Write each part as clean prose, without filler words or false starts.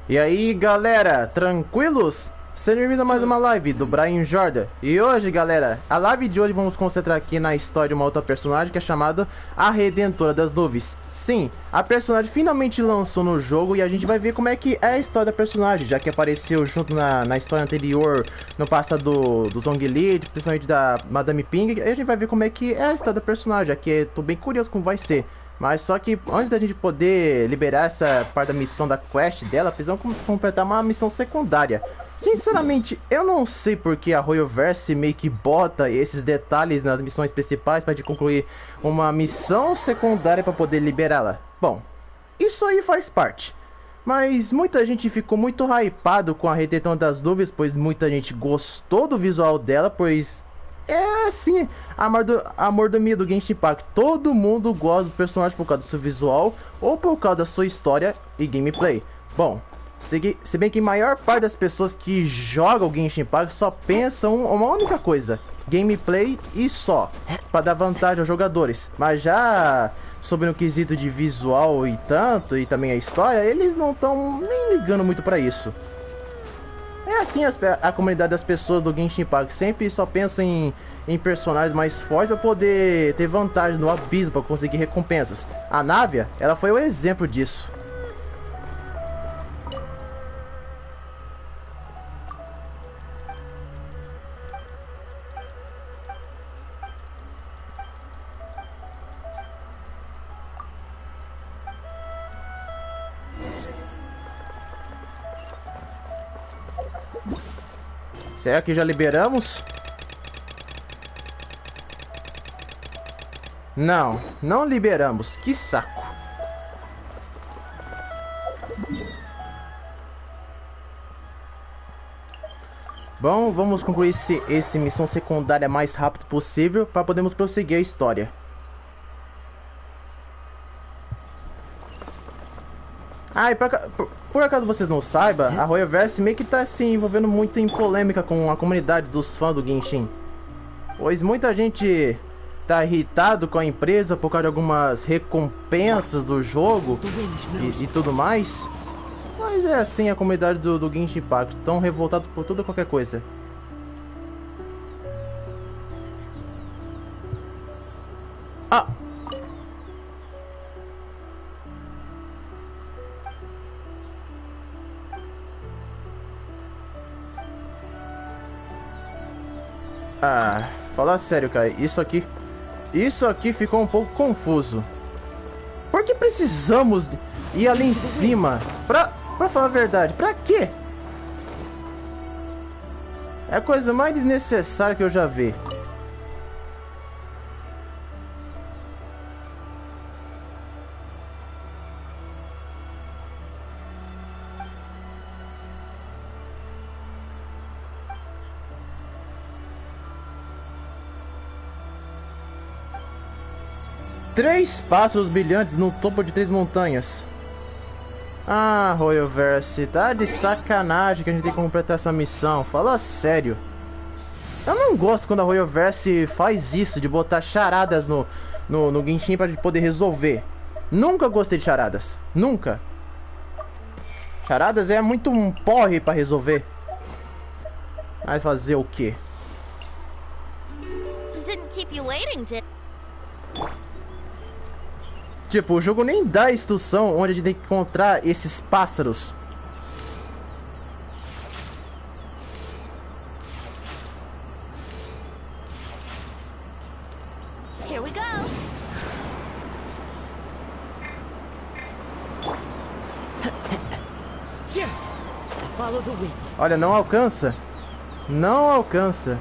E aí galera, tranquilos? Sejam bem-vindos a mais uma live do Brian Jordan. E hoje galera, a live de hoje vamos concentrar aqui na história de uma outra personagem que é chamada a Redentora das Nuvens. Sim, a personagem finalmente lançou no jogo e a gente vai ver como é que é a história da personagem, já que apareceu junto na história anterior, no passado do Zhongli, principalmente da Madame Ping. E a gente vai ver como é que é a história da personagem, aqui eu tô bem curioso como vai ser. Mas só que antes da gente poder liberar essa parte da missão da quest dela, precisamos completar uma missão secundária. Sinceramente, eu não sei porque a Royalverse meio que bota esses detalhes nas missões principais para gente concluir uma missão secundária para poder liberá-la. Bom, isso aí faz parte. Mas muita gente ficou muito hypado com a Redentora das Nuvens, pois muita gente gostou do visual dela, pois é assim, a mordomia do Genshin Impact. Todo mundo gosta dos personagens por causa do seu visual ou por causa da sua história e gameplay. Bom, se bem que a maior parte das pessoas que jogam o Genshin Impact só pensam uma única coisa: gameplay e só, para dar vantagem aos jogadores. Mas já sobre o quesito de visual e tanto, e também a história, eles não estão nem ligando muito para isso. É assim a comunidade das pessoas do Genshin Impact sempre só pensa em personagens mais fortes para poder ter vantagem no abismo para conseguir recompensas. A Návia, ela foi o exemplo disso. Será que já liberamos? Não, não liberamos. Que saco. Bom, vamos concluir esse missão secundária mais rápido possível para podermos prosseguir a história. Ah, e por acaso vocês não saibam, a Royalverse meio que tá se envolvendo muito em polêmica com a comunidade dos fãs do Genshin. Pois muita gente tá irritado com a empresa por causa de algumas recompensas do jogo e tudo mais. Mas é assim a comunidade do Genshin Impact, tão revoltado por tudo e qualquer coisa. Ah! Ah, falar sério, cara, isso aqui ficou um pouco confuso. Por que precisamos ir ali em cima? Pra falar a verdade, pra quê? É a coisa mais desnecessária que eu já vi. Três pássaros brilhantes no topo de três montanhas. Ah, Royalverse, tá de sacanagem que a gente tem que completar essa missão. Fala sério. Eu não gosto quando a Royalverse faz isso, de botar charadas no Genshin pra gente poder resolver. Nunca gostei de charadas. Nunca. Charadas é muito um porre pra resolver. Mas fazer o quê? Didn't keep you waiting, did? Tipo, o jogo nem dá instrução onde a gente tem que encontrar esses pássaros. Here we go. Follow the wind. Olha, não alcança. Não alcança.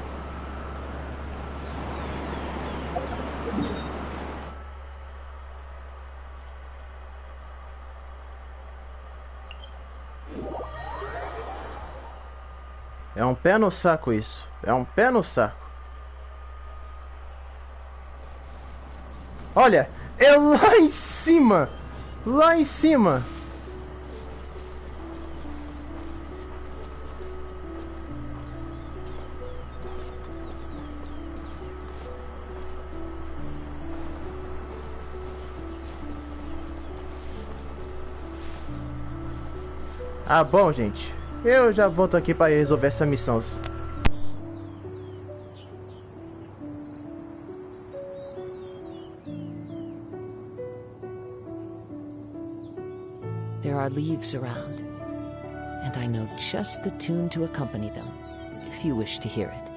É um pé no saco isso. É um pé no saco. Olha, é lá em cima. Lá em cima. Ah, bom, gente. Eu já volto aqui para resolver essa missão. There are leaves around, and I know just the tune to accompany them, if you wish to hear it.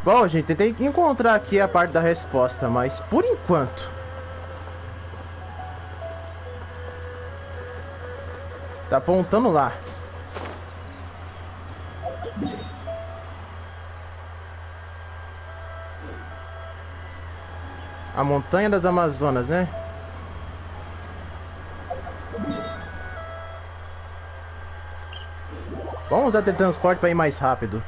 Bom, gente, tentei encontrar aqui a parte da resposta, mas por enquanto... Tá apontando lá. A montanha das Amazonas, né? Vamos usar teletransporte para ir mais rápido.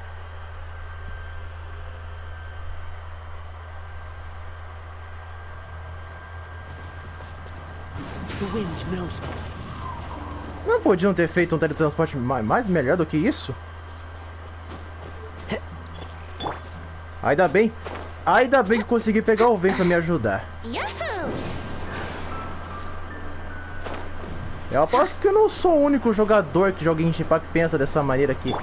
Não podiam ter feito um teletransporte mais melhor do que isso? Ainda bem que consegui pegar o vento para me ajudar. Yahoo! Eu aposto que eu não sou o único jogador que joga em Genshin que pensa dessa maneira aqui,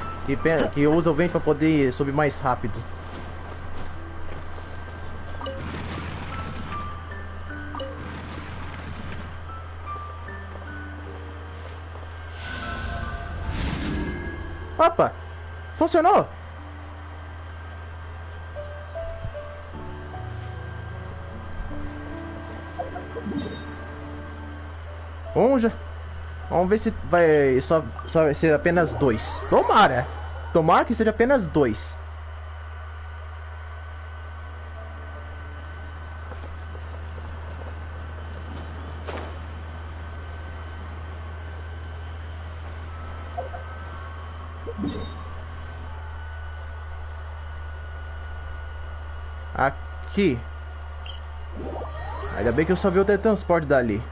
que usa o vento para poder subir mais rápido. Opa! Funcionou! Vamos ver se vai só vai ser apenas 2. Tomara! Tomara que seja apenas 2. Aqui. Ainda bem que eu só vi o teletransporte dali.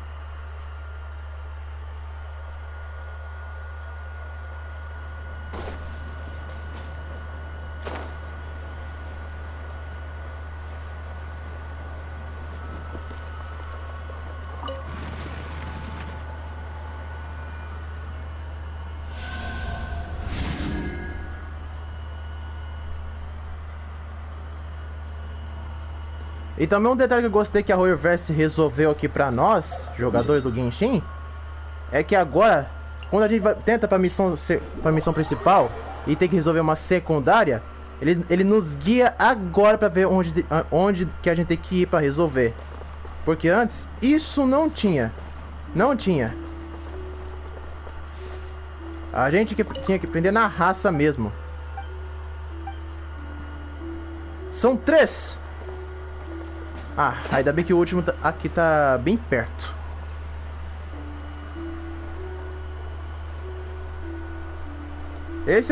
E também um detalhe que eu gostei que a Royalverse resolveu aqui pra nós, jogadores do Genshin, é que agora, quando a gente tenta pra missão principal e tem que resolver uma secundária, ele nos guia agora pra ver onde que a gente tem que ir pra resolver. Porque antes, isso não tinha. Não tinha. A gente tinha que aprender na raça mesmo. São 3! Ah, ainda bem que o último aqui tá bem perto. Esse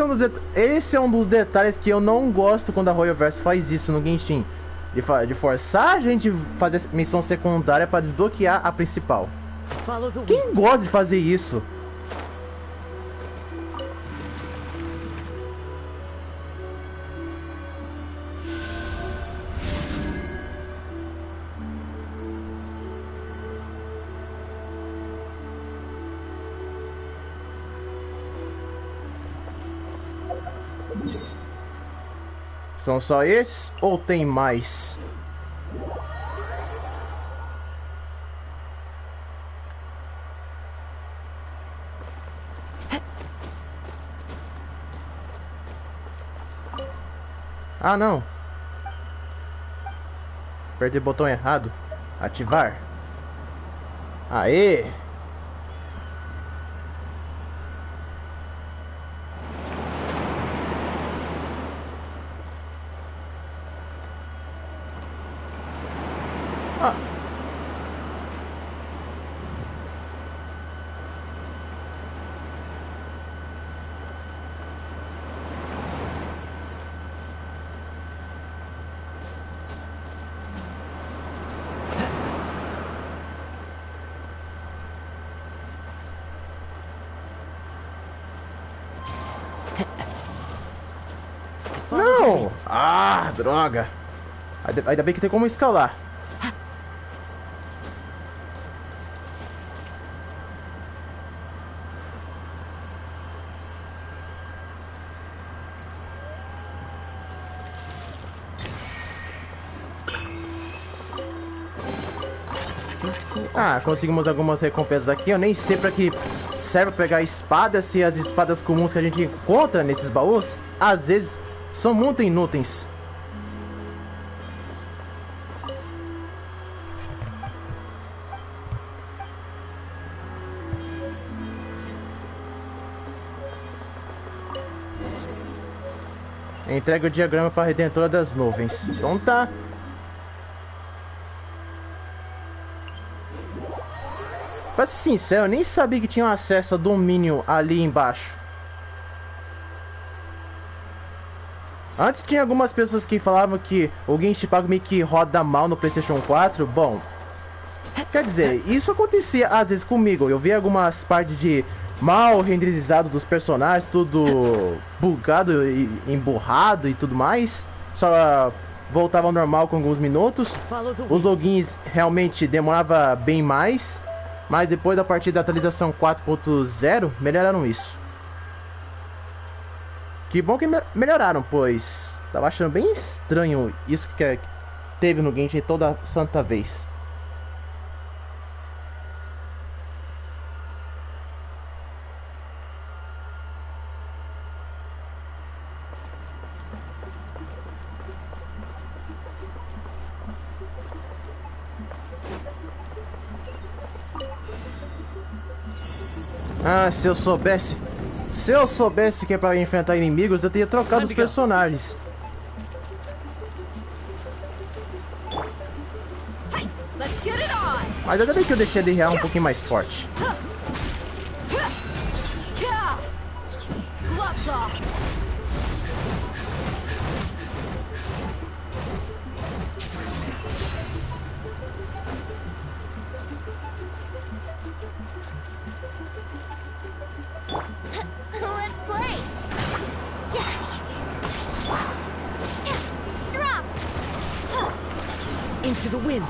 é um dos detalhes que eu não gosto quando a Royalverse faz isso no Genshin. De forçar a gente a fazer missão secundária para desbloquear a principal. Quem gosta de fazer isso? São só esses ou tem mais? Ah, não. Apertei o botão errado. Ativar. Aê! Ah. Não! Ah, droga! Ainda bem que tem como escalar. Ah, conseguimos algumas recompensas aqui. Eu nem sei pra que serve pegar espadas, se as espadas comuns que a gente encontra nesses baús, às vezes, são muito inúteis. Entrega o diagrama para a Redentora das Nuvens. Então tá. Pra ser sincero, eu nem sabia que tinha acesso a domínio ali embaixo. Antes tinha algumas pessoas que falavam que o Genshin meio que roda mal no PlayStation 4. Bom, quer dizer, isso acontecia às vezes comigo. Eu via algumas partes de mal renderizado dos personagens, tudo bugado e emburrado e tudo mais. Só voltava ao normal com alguns minutos. Os logins realmente demorava bem mais. Mas depois da partir da atualização 4.0, melhoraram isso. Que bom que melhoraram, pois tava achando bem estranho isso que teve no Genshin toda santa vez. Ah, se eu soubesse que é pra enfrentar inimigos, eu teria trocado os personagens. Mas ainda bem que eu deixei ele real um pouquinho mais forte. Into the wind.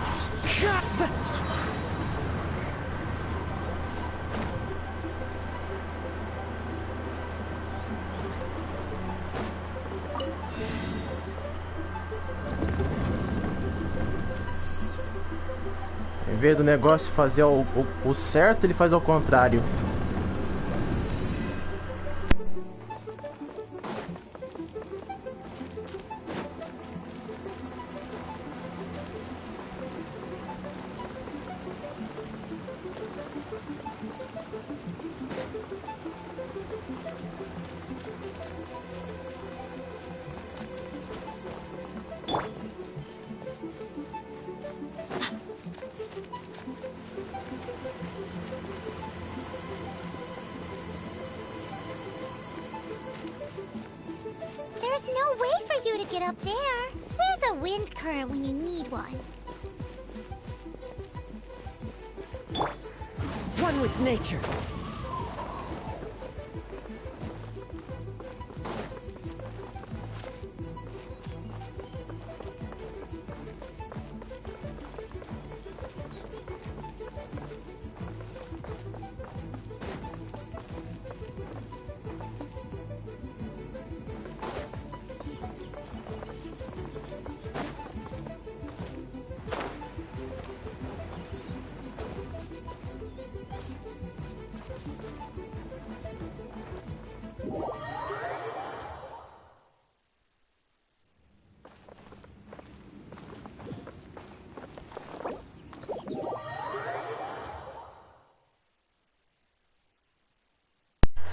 Em vez do negócio fazer o certo, ele faz ao contrário. Get up there. Where's a wind current when you need one? One with nature.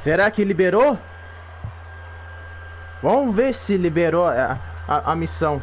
Será que liberou? Vamos ver se liberou a missão.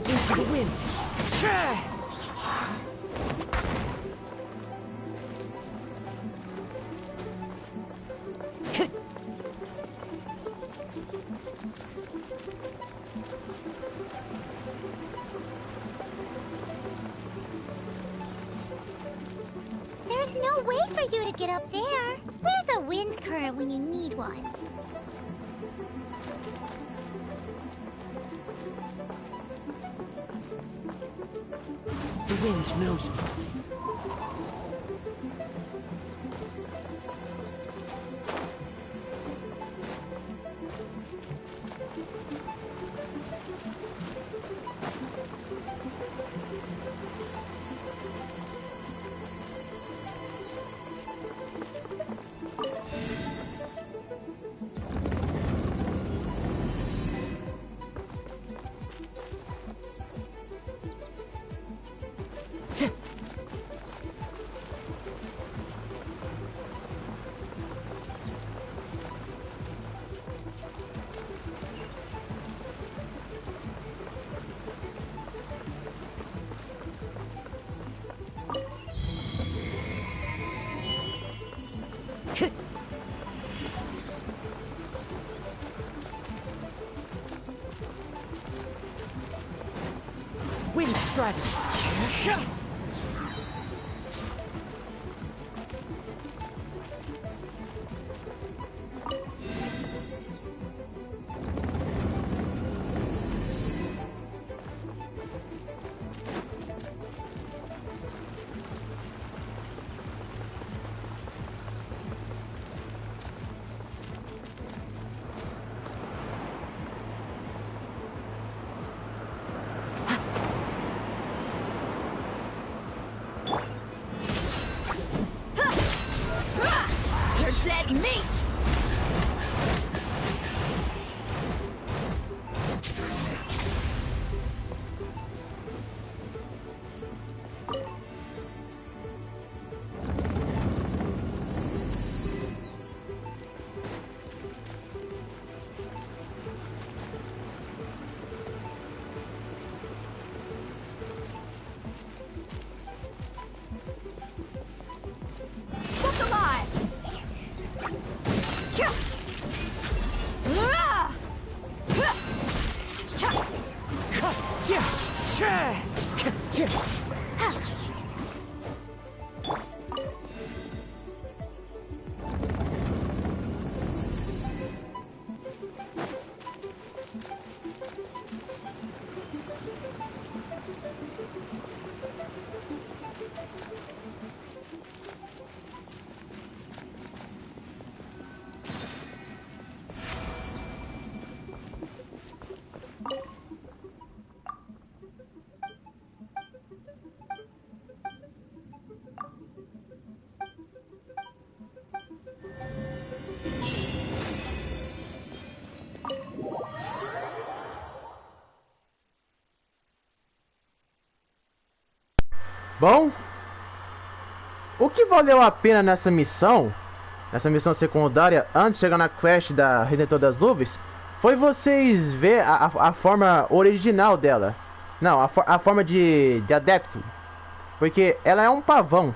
Into the wind. There's no way for you to get up there. Where's a wind current when you need one? The wind knows me. Wind strategy. Dead meat! Look alive! Bom, o que valeu a pena nessa missão secundária, antes de chegar na quest da Redentor das Nuvens, foi vocês ver a forma original dela. Não, a forma de adepto. Porque ela é um pavão.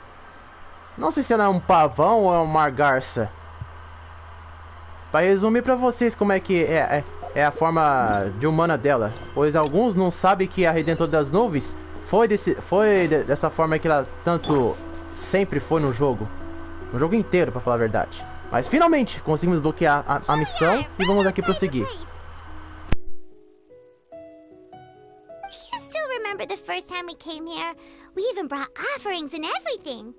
Não sei se ela é um pavão ou é uma garça. Pra resumir pra vocês como é que é a forma de humana dela. Pois alguns não sabem que a Redentor das Nuvens foi dessa forma que ela tanto sempre foi no jogo. No jogo inteiro, pra falar a verdade. Mas finalmente conseguimos bloquear a missão e vamos aqui prosseguir. Remember the first time we came here? We even brought offerings and everything.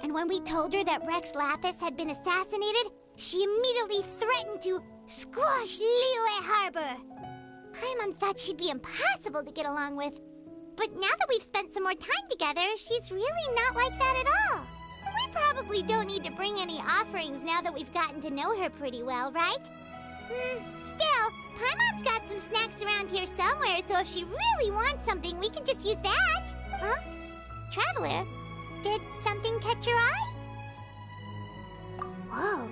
And when we told her that Rex Lapis had been assassinated, she immediately threatened to squash Liyue Harbor. Paimon thought she'd be impossible to get along with. But now that we've spent some more time together, she's really not like that at all. We probably don't need to bring any offerings now that we've gotten to know her pretty well, right? Still, Paimon's got some snacks around here somewhere, so if she really wants something, we can just use that. Huh? Traveler, did something catch your eye? Whoa,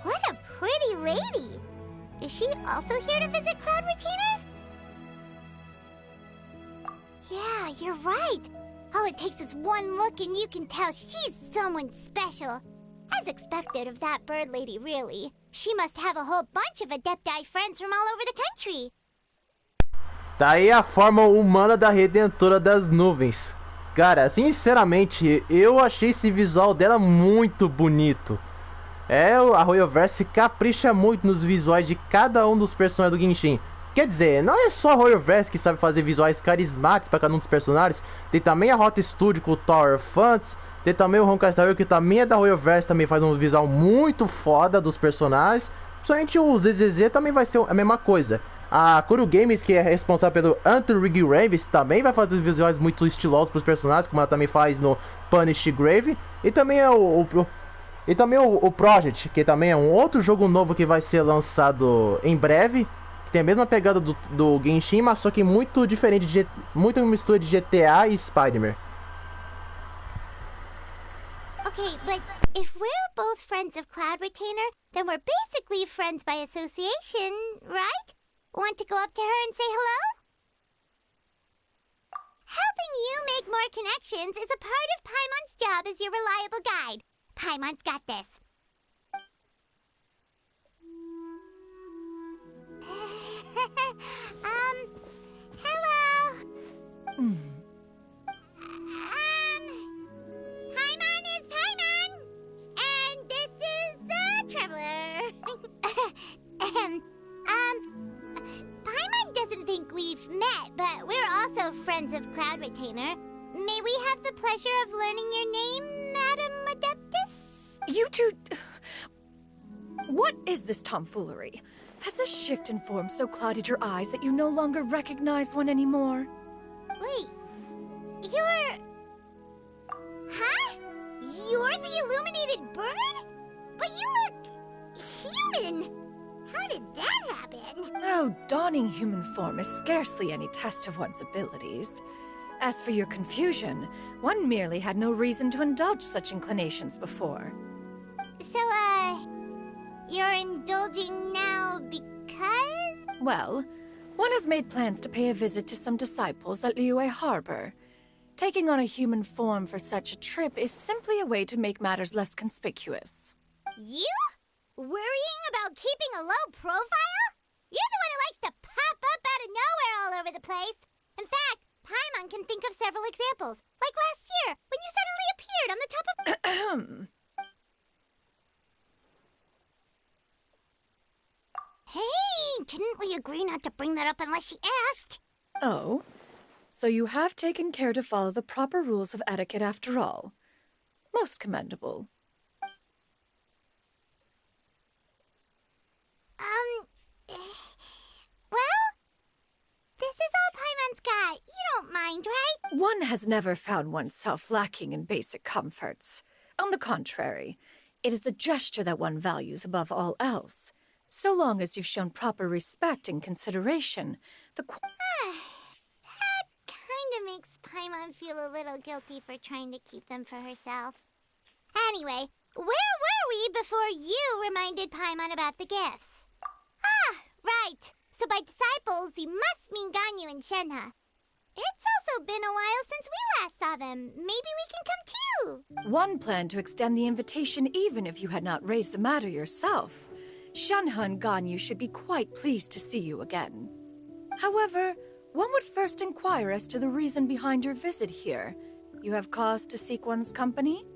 what a pretty lady. Is she also here to visit Cloud Retainer? Yeah, you're right. All it takes is one look and you can tell she's someone special. As expected of that bird lady, really. She must have a whole bunch of Adepti friends from all over the country. Tá aí a forma humana da Redentora das Nuvens. Cara, sinceramente, eu achei esse visual dela muito bonito. A Royoverse capricha muito nos visuais de cada um dos personagens do Genshin. Quer dizer, não é só a Royoverse que sabe fazer visuais carismáticos para cada um dos personagens. Tem também a Hot Studio com o Tower Fantasy. Tem também o Honkai Star Rail, que também é da Royoverse, também faz um visual muito foda dos personagens. Principalmente o ZZZ também vai ser a mesma coisa. A Kuro Games, que é responsável pelo Anti-Rig Graves, também vai fazer visuais muito estilosos para os personagens, como ela também faz no Punished Grave. E também o Project, que também é um outro jogo novo que vai ser lançado em breve. Que tem a mesma pegada do Genshin, mas só que muito diferente, muito mistura de GTA e Spider-Man. Okay, but if we're both friends of Cloud Retainer, then we're basically friends by association, right? Want to go up to her and say hello? Helping you make more connections is a part of Paimon's job as your reliable guide. Paimon's got this. Hello? Paimon is Paimon! And this is the Traveler. Paimon doesn't think we've met, but we're also friends of Cloud Retainer. May we have the pleasure of learning your name, Madam Adeptus? You two... What is this tomfoolery? Has this shift in form so clouded your eyes that you no longer recognize one anymore? Wait, you're... Huh? You're the illuminated bird? But you look... human! How did that happen? Oh, donning human form is scarcely any test of one's abilities. As for your confusion, one merely had no reason to indulge such inclinations before. So, you're indulging now because? Well, one has made plans to pay a visit to some disciples at Liyue Harbor. Taking on a human form for such a trip is simply a way to make matters less conspicuous. You? Worrying about keeping a low profile? You're the one who likes to pop up out of nowhere all over the place. In fact, Paimon can think of several examples, like last year, when you suddenly appeared on the top of... Hey, didn't we agree not to bring that up unless she asked? Oh? So you have taken care to follow the proper rules of etiquette after all. Most commendable. Well, this is all Paimon's got. You don't mind, right? One has never found oneself lacking in basic comforts. On the contrary, it is the gesture that one values above all else. So long as you've shown proper respect and consideration, That kind kinda makes Paimon feel a little guilty for trying to keep them for herself. Anyway, where were we before you reminded Paimon about the gifts? Ah, right. So by disciples, you must mean Ganyu and Shenhe. It's also been a while since we last saw them. Maybe we can come too. One planned to extend the invitation even if you had not raised the matter yourself. Shenhe and Ganyu should be quite pleased to see you again. However, one would first inquire as to the reason behind your visit here. You have cause to seek one's company?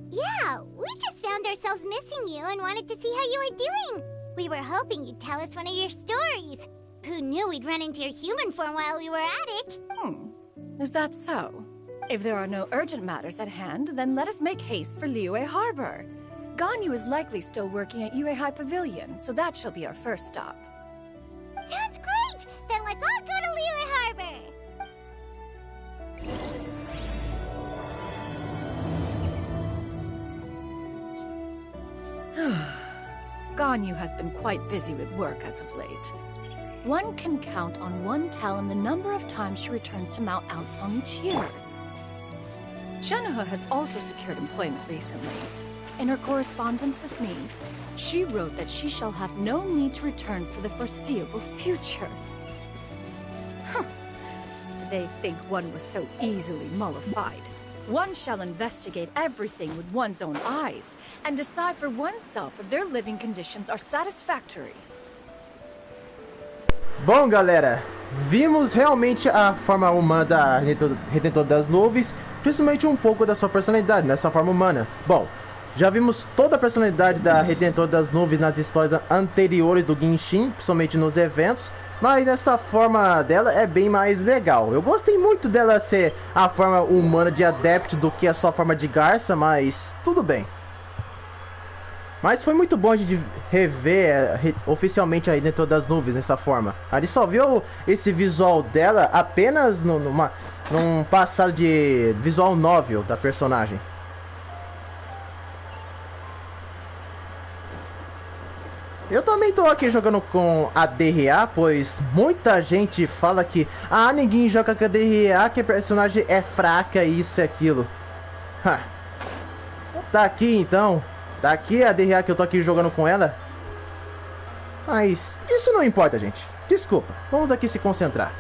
Yeah, we just found ourselves missing you and wanted to see how you were doing. We were hoping you'd tell us one of your stories. Who knew we'd run into your human form while we were at it? Is that so? If there are no urgent matters at hand, then let us make haste for Liyue Harbor. Ganyu is likely still working at Yue High Pavilion, so that shall be our first stop. Sounds great! Then let's all go to Liyue Harbor! Ganyu has been quite busy with work as of late. One can count on one talon the number of times she returns to Mount Outsong each year. Shenhe has also secured employment recently. In her correspondence with me, she wrote that she shall have no need to return for the foreseeable future. Did they think one was so easily mollified? One shall investigate everything with one's own eyes and decide for oneself if their living conditions are satisfactory. Bom, galera, vimos realmente a forma humana da Redentor das Nuvens, principalmente um pouco da sua personalidade nessa forma humana. Bom, já vimos toda a personalidade da Redentor das Nuvens nas histórias anteriores do Genshin, principalmente nos eventos, mas nessa forma dela é bem mais legal. Eu gostei muito dela ser a forma humana de Adept do que a sua forma de garça, mas tudo bem. Mas foi muito bom de rever oficialmente a Redentor das Nuvens nessa forma. A gente só viu esse visual dela apenas num passado de visual novel da personagem. Eu também tô aqui jogando com a DRA, pois muita gente fala que ninguém joga com a DRA, que a personagem é fraca, isso e aquilo. Tá aqui então. Tá aqui a DRA que eu tô aqui jogando com ela. Mas isso não importa, gente. Desculpa, vamos aqui se concentrar.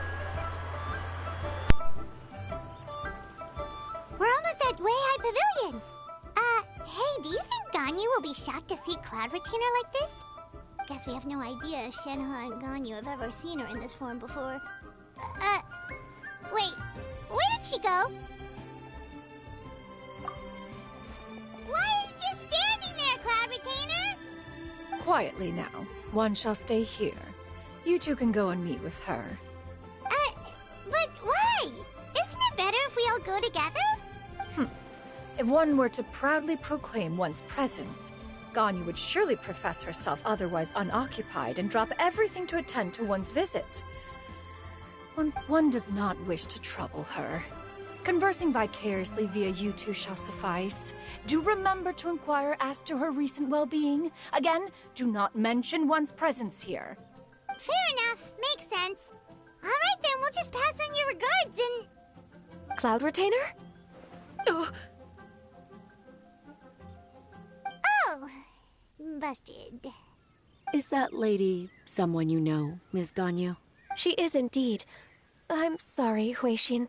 We're almost at Yue High Pavilion. Hey, do you think Ganyu will be shocked to see Cloud Retainer like this? Guess we have no idea if Shenhe and Ganyu have ever seen her in this form before. Wait, where did she go? Why are you just standing there, Cloud Retainer? Quietly now. One shall stay here. You two can go and meet with her. But why? Isn't it better if we all go together? If one were to proudly proclaim one's presence, Ganyu would surely profess herself otherwise unoccupied and drop everything to attend to one's visit. One does not wish to trouble her. Conversing vicariously via you two shall suffice. Do remember to inquire as to her recent well-being. Again, do not mention one's presence here. Fair enough. Makes sense. Alright then, we'll just pass on your regards and... Cloud Retainer? Oh, busted. Is that lady someone you know, Ms. Ganyu? She is indeed. I'm sorry, Huixin,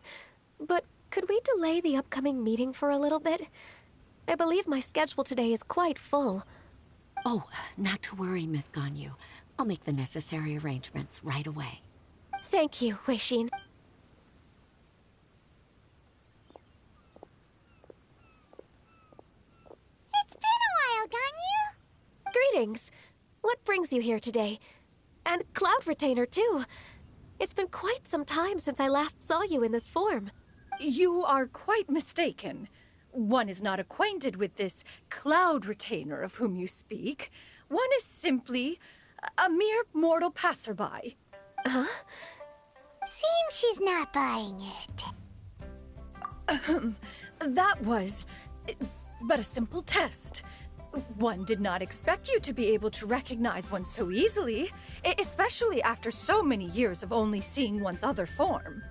but could we delay the upcoming meeting for a little bit? I believe my schedule today is quite full. Oh, not to worry, Ms. Ganyu. I'll make the necessary arrangements right away. Thank you, Huixin. It's been a while, Ganyu. Greetings. What brings you here today? And Cloud Retainer, too. It's been quite some time since I last saw you in this form. You are quite mistaken. One is not acquainted with this Cloud Retainer of whom you speak. One is simply a mere mortal passerby. Huh? Seems she's not buying it. That was but a simple test. One did not expect you to be able to recognize one so easily, especially after so many years of only seeing one's other form.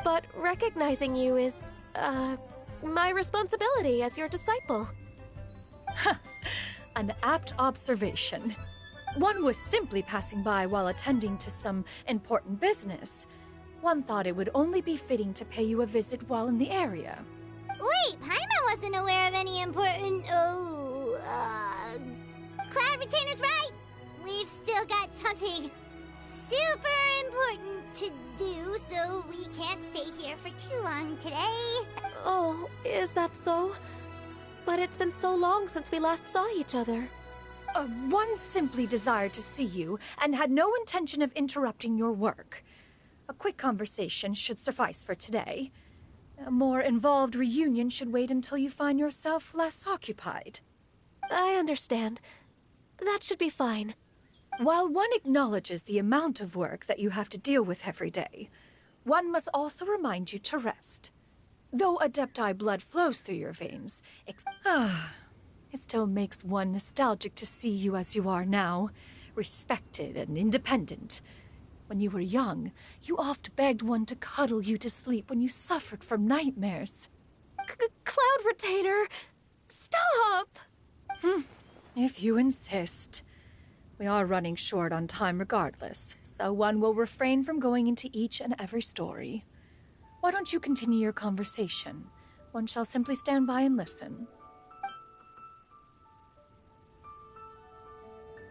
but recognizing you is, my responsibility as your disciple. An apt observation. One was simply passing by while attending to some important business. One thought it would only be fitting to pay you a visit while in the area. Wait, Paimon wasn't aware of any important... Cloud Retainer's right! We've still got something super important to do, so we can't stay here for too long today. Oh, is that so? But it's been so long since we last saw each other. One simply desired to see you and had no intention of interrupting your work. A quick conversation should suffice for today. A more involved reunion should wait until you find yourself less occupied. I understand. That should be fine. While one acknowledges the amount of work that you have to deal with every day, one must also remind you to rest. Though Adepti blood flows through your veins, it still makes one nostalgic to see you as you are now, respected and independent. When you were young, you oft begged one to cuddle you to sleep when you suffered from nightmares. Cloud Retainer! Stop! If you insist. We are running short on time regardless, so one will refrain from going into each and every story. Why don't you continue your conversation? One shall simply stand by and listen.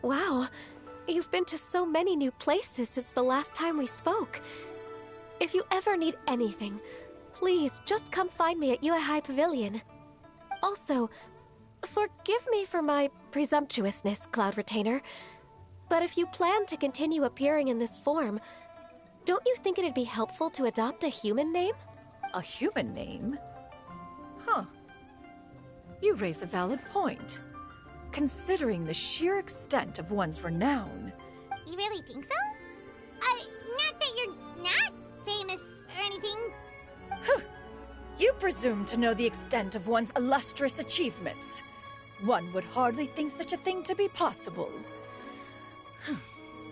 Wow, you've been to so many new places since the last time we spoke. If you ever need anything, please just come find me at Uehai Pavilion. Also, forgive me for my presumptuousness, Cloud Retainer, but if you plan to continue appearing in this form, don't you think it'd be helpful to adopt a human name? A human name? Huh. You raise a valid point. Considering the sheer extent of one's renown. You really think so? Not that you're not famous or anything. You presume to know the extent of one's illustrious achievements. One would hardly think such a thing to be possible.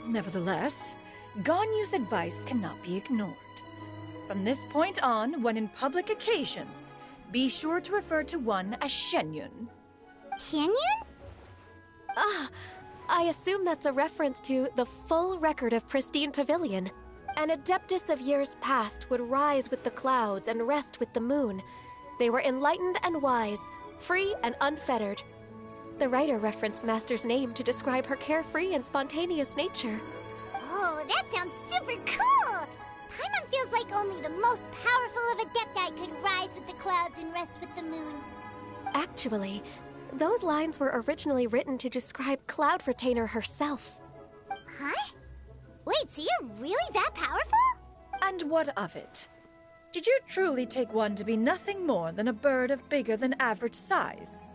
Nevertheless, Ganyu's advice cannot be ignored. From this point on, when in public occasions, be sure to refer to one as Shenyun. Shenyun? I assume that's a reference to the full record of Pristine Pavilion. An adeptus of years past would rise with the clouds and rest with the moon. They were enlightened and wise, free and unfettered. The writer referenced Master's name to describe her carefree and spontaneous nature. Oh, that sounds super cool! Paimon feels like only the most powerful of Adepti could rise with the clouds and rest with the moon. Actually, those lines were originally written to describe Cloud Retainer herself. Huh? Wait, so you're really that powerful? And what of it? Did you truly take one to be nothing more than a bird of bigger than average size?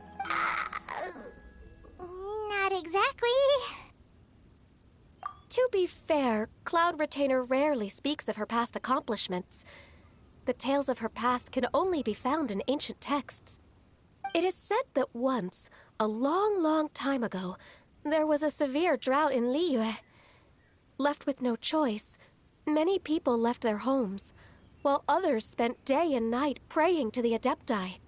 Not exactly. To be fair, Cloud Retainer rarely speaks of her past accomplishments. The tales of her past can only be found in ancient texts. It is said that once, a long, long time ago, there was a severe drought in Liyue. Left with no choice, many people left their homes, while others spent day and night praying to the Adepti.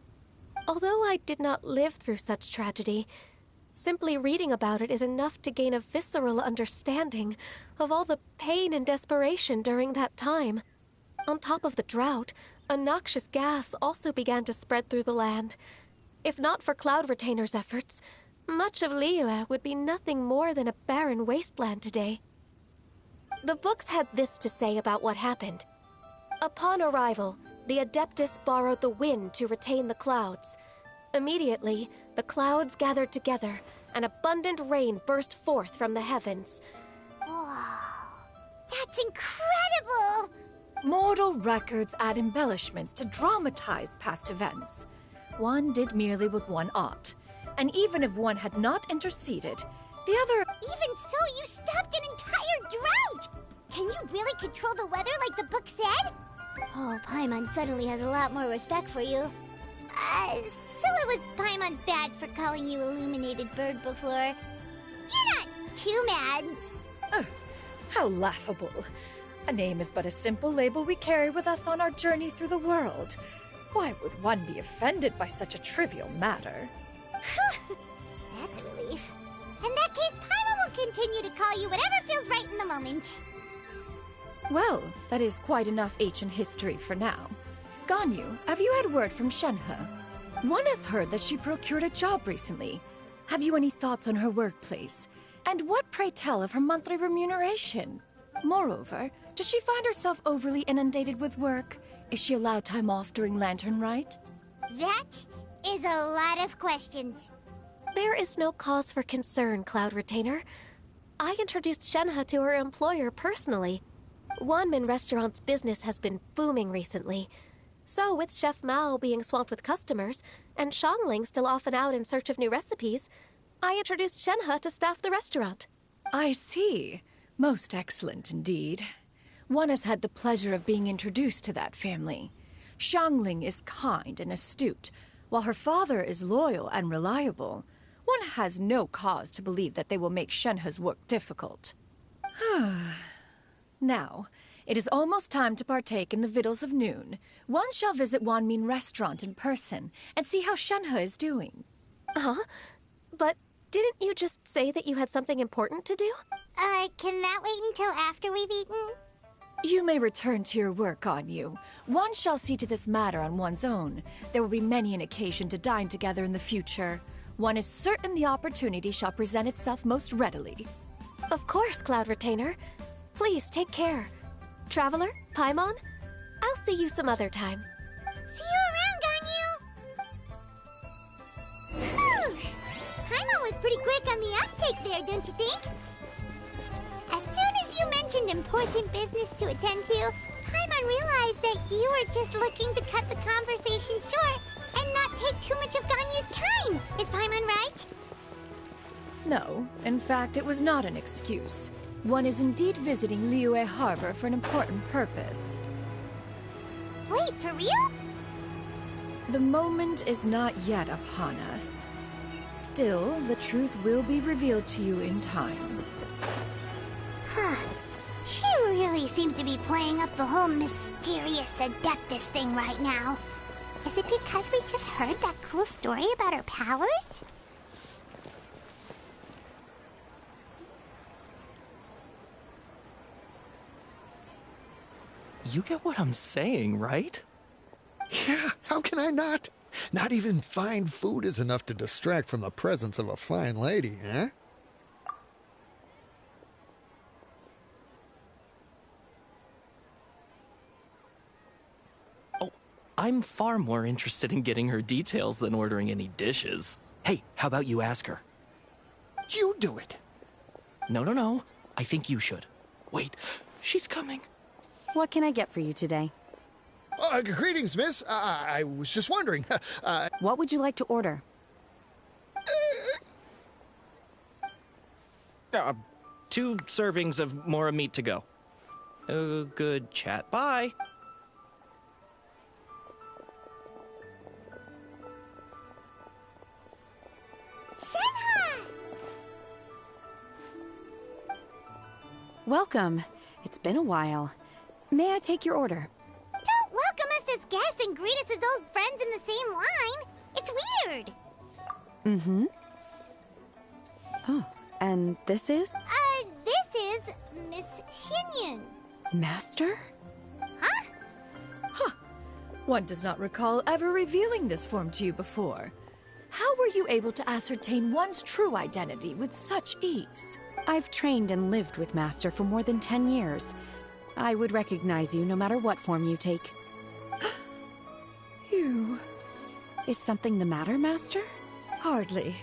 Although I did not live through such tragedy, simply reading about it is enough to gain a visceral understanding of all the pain and desperation during that time. On top of the drought, a noxious gas also began to spread through the land. If not for Cloud Retainer's efforts, much of Liyue would be nothing more than a barren wasteland today. The books had this to say about what happened. Upon arrival, the Adeptus borrowed the wind to retain the clouds. Immediately, the clouds gathered together, and abundant rain burst forth from the heavens. Wow, that's incredible! Mortal records add embellishments to dramatize past events. One did merely what one ought, and even if one had not interceded, the other... Even so, you stopped an entire drought! Can you really control the weather like the book said? Oh, Paimon suddenly has a lot more respect for you. So it was Paimon's bad for calling you Illuminated Bird before. You're not too mad. How laughable. A name is but a simple label we carry with us on our journey through the world. Why would one be offended by such a trivial matter? That's a relief. In that case, Paimon will continue to call you whatever feels right in the moment. Well, that is quite enough ancient history for now. Ganyu, have you had word from Shenhe? One has heard that she procured a job recently. Have you any thoughts on her workplace? And what, pray tell, of her monthly remuneration? Moreover, does she find herself overly inundated with work? Is she allowed time off during Lantern Rite? That is a lot of questions. There is no cause for concern, Cloud Retainer. I introduced Shenhe to her employer personally. Wanmin Restaurant's business has been booming recently. So, with Chef Mao being swamped with customers, and Xiangling still off and out in search of new recipes, I introduced Shenhe to staff the restaurant. I see. Most excellent indeed. One has had the pleasure of being introduced to that family. Xiangling is kind and astute, while her father is loyal and reliable. One has no cause to believe that they will make Shenhe's work difficult. Now, it is almost time to partake in the victuals of noon. One shall visit Wanmin Restaurant in person and see how Shenhe is doing. Huh? But didn't you just say that you had something important to do? Can that wait until after we've eaten? You may return to your work, Ganyu. One shall see to this matter on one's own. There will be many an occasion to dine together in the future. One is certain the opportunity shall present itself most readily. Of course, Cloud Retainer. Please take care. Traveler, Paimon, I'll see you some other time. See you around, Ganyu! Paimon was pretty quick on the uptake there, don't you think? As soon as you mentioned important business to attend to, Paimon realized that you were just looking to cut the conversation short and not take too much of Ganyu's time. Is Paimon right? No, in fact, it was not an excuse. One is indeed visiting Liyue Harbor for an important purpose. Wait, for real? The moment is not yet upon us. Still, the truth will be revealed to you in time. Huh. She really seems to be playing up the whole mysterious Adeptus thing right now. Is it because we just heard that cool story about her powers? You get what I'm saying, right? Yeah, how can I not? Not even fine food is enough to distract from the presence of a fine lady, eh? Oh, I'm far more interested in getting her details than ordering any dishes. Hey, how about you ask her? You do it. No. I think you should. Wait, she's coming. What can I get for you today? Greetings, miss. I was just wondering. What would you like to order? 2 servings of Mora meat to go. Good chat. Bye. Shenhe! Welcome. It's been a while. May I take your order? Don't welcome us as guests and greet us as old friends in the same line. It's weird. Mm-hmm. Oh, and this is? This is Miss Xinyun. Master? Huh? One does not recall ever revealing this form to you before. How were you able to ascertain one's true identity with such ease? I've trained and lived with Master for more than 10 years. I would recognize you no matter what form you take. You... Is something the matter, Master? Hardly.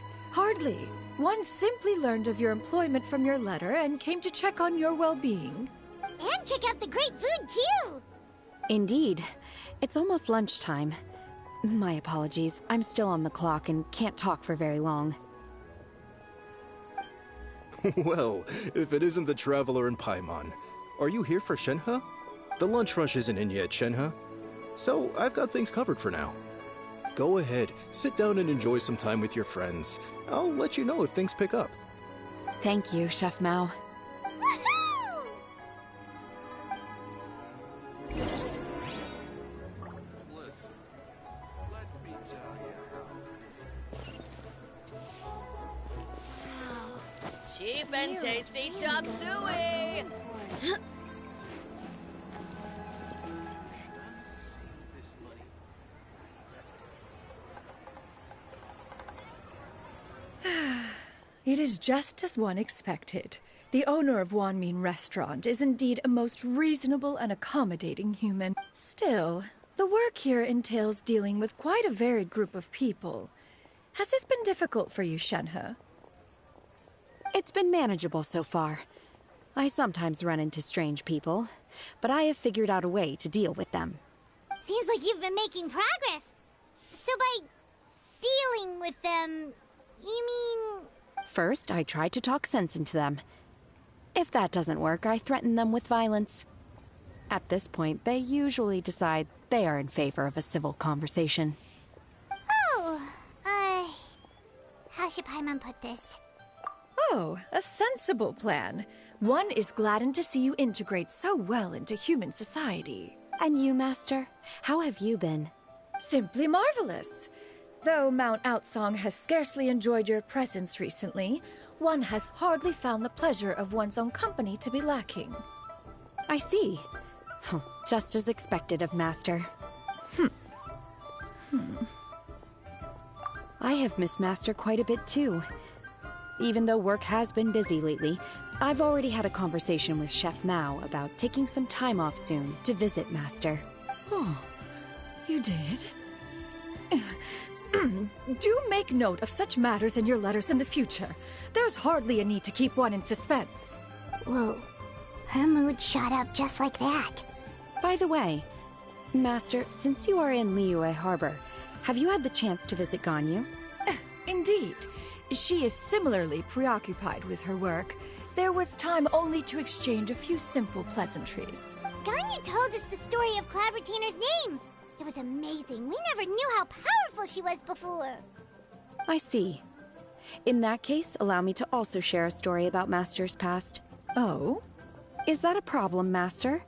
One simply learned of your employment from your letter and came to check on your well-being. And check out the great food, too. Indeed. It's almost lunchtime. My apologies. I'm still on the clock and can't talk for very long. Well, if it isn't the Traveler and Paimon. Are you here for Shenhe? The lunch rush isn't in yet, Shenhe. So, I've got things covered for now. Go ahead, sit down and enjoy some time with your friends. I'll let you know if things pick up. Thank you, Chef Mao. Woohoo! Cheap and tasty chop suey! It is just as one expected. The owner of Wanmin Restaurant is indeed a most reasonable and accommodating human. Still, the work here entails dealing with quite a varied group of people. Has this been difficult for you, Shenhe? It's been manageable so far. I sometimes run into strange people, but I have figured out a way to deal with them. Seems like you've been making progress. So by dealing with them, you mean... First, I try to talk sense into them. If that doesn't work, I threaten them with violence. At this point, they usually decide they are in favor of a civil conversation. Oh, how should Paimon put this? Oh, a sensible plan. One is gladdened to see you integrate so well into human society. And you, Master? How have you been? Simply marvelous. Though Mount Outsong has scarcely enjoyed your presence recently, one has hardly found the pleasure of one's own company to be lacking. I see. Oh, just as expected of Master. I have missed Master quite a bit too. Even though work has been busy lately, I've already had a conversation with Chef Mao about taking some time off soon to visit Master. Oh, you did? Do make note of such matters in your letters in the future. There's hardly a need to keep one in suspense. Whoa, her mood shot up just like that. By the way, Master, since you are in Liyue Harbor, have you had the chance to visit Ganyu? Indeed. She is similarly preoccupied with her work. There was time only to exchange a few simple pleasantries. Ganyu told us the story of Cloud Retainer's name. It was amazing. We never knew how powerful she was before. I see. In that case, allow me to also share a story about Master's past. Oh? Is that a problem, Master?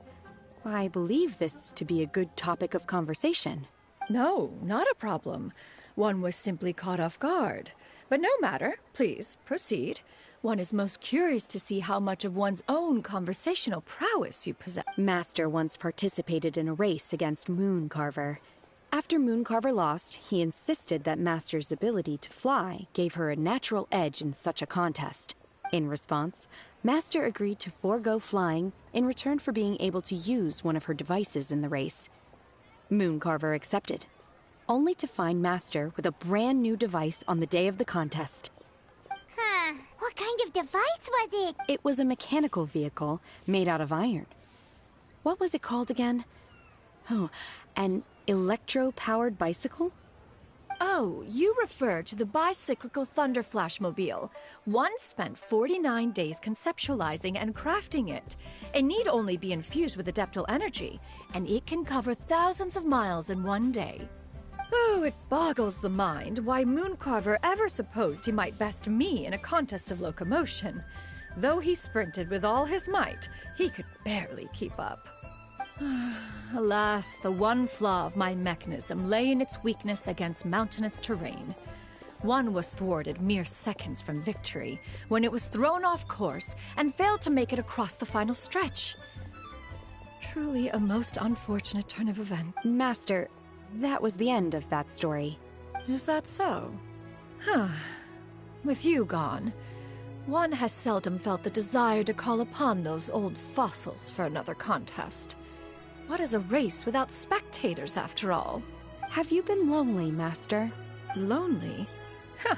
I believe this to be a good topic of conversation. No, not a problem. One was simply caught off guard. But no matter. Please, proceed. One is most curious to see how much of one's own conversational prowess you possess. Master once participated in a race against Mooncarver. After Mooncarver lost, he insisted that Master's ability to fly gave her a natural edge in such a contest. In response, Master agreed to forego flying in return for being able to use one of her devices in the race. Mooncarver accepted, only to find Master with a brand new device on the day of the contest. Huh. What kind of device was it? It was a mechanical vehicle made out of iron. What was it called again? Oh, an electro-powered bicycle? Oh, you refer to the bicyclical Thunder Flashmobile. One spent 49 days conceptualizing and crafting it. It need only be infused with adeptal energy, and it can cover thousands of miles in one day. Oh, it boggles the mind why Mooncarver ever supposed he might best me in a contest of locomotion. Though he sprinted with all his might, he could barely keep up. Alas, the one flaw of my mechanism lay in its weakness against mountainous terrain. One was thwarted mere seconds from victory, when it was thrown off course and failed to make it across the final stretch. Truly a most unfortunate turn of events. Master, that was the end of that story. Is that so? Huh. With you gone, one has seldom felt the desire to call upon those old fossils for another contest. What is a race without spectators, after all? Have you been lonely, Master? Lonely? Huh.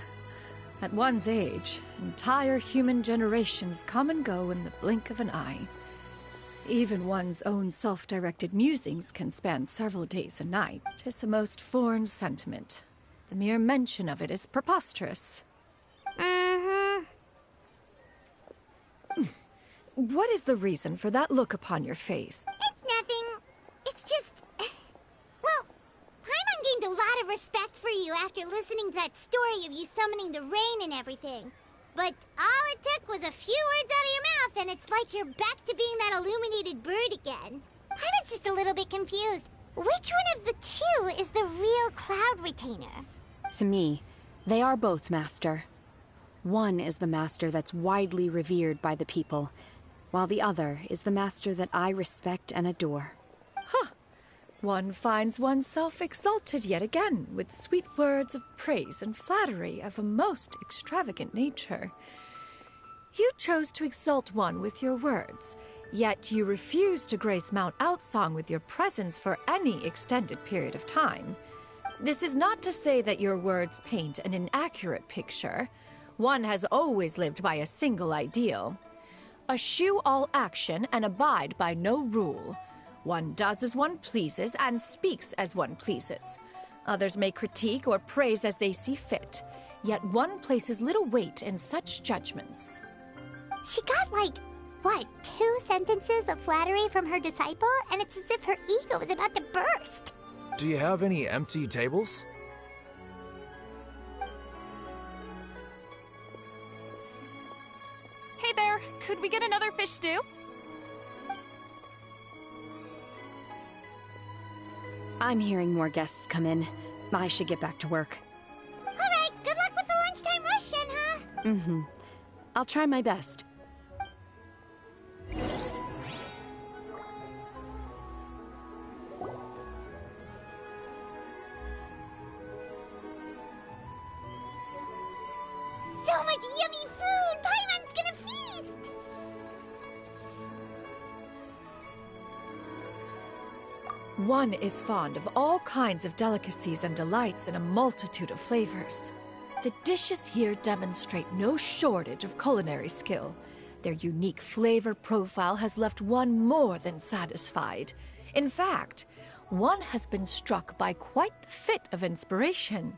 At one's age, entire human generations come and go in the blink of an eye. Even one's own self-directed musings can span several days and nights. 'Tis a most foreign sentiment. The mere mention of it is preposterous. What is the reason for that look upon your face? It's nothing. It's just... Well, Paimon gained a lot of respect for you after listening to that story of you summoning the rain and everything. But all it took was a few words out of your mouth and it's like you're back to being that illuminated bird again. Paimon's just a little bit confused. Which one of the two is the real Cloud Retainer? To me, they are both, Master. One is the master that's widely revered by the people, while the other is the master that I respect and adore. Huh. One finds oneself exalted yet again with sweet words of praise and flattery of a most extravagant nature. You chose to exalt one with your words, yet you refuse to grace Mount Outsong with your presence for any extended period of time. This is not to say that your words paint an inaccurate picture. One has always lived by a single ideal. Eschew all action and abide by no rule. One does as one pleases and speaks as one pleases. Others may critique or praise as they see fit, yet one places little weight in such judgments. She got, like, what, 2 sentences of flattery from her disciple, and it's as if her ego is about to burst. Do you have any empty tables? Hey there, could we get another fish stew? I'm hearing more guests come in. I should get back to work. All right, good luck with the lunchtime rush, Shenhe. Mm-hmm. I'll try my best. So much yummy food! Paimon's gonna feast! One is fond of all kinds of delicacies and delights in a multitude of flavors. The dishes here demonstrate no shortage of culinary skill. Their unique flavor profile has left one more than satisfied. In fact, one has been struck by quite the fit of inspiration.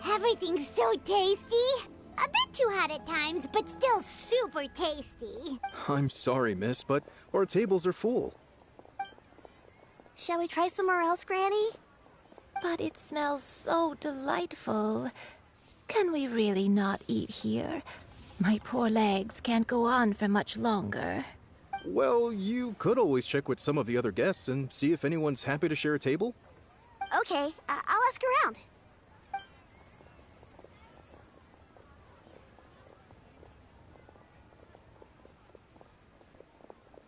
Everything's so tasty! A bit too hot at times, but still super tasty. I'm sorry, miss, but our tables are full. Shall we try somewhere else, Granny? But it smells so delightful. Can we really not eat here? My poor legs can't go on for much longer. Well, you could always check with some of the other guests and see if anyone's happy to share a table. Okay, I'll ask around.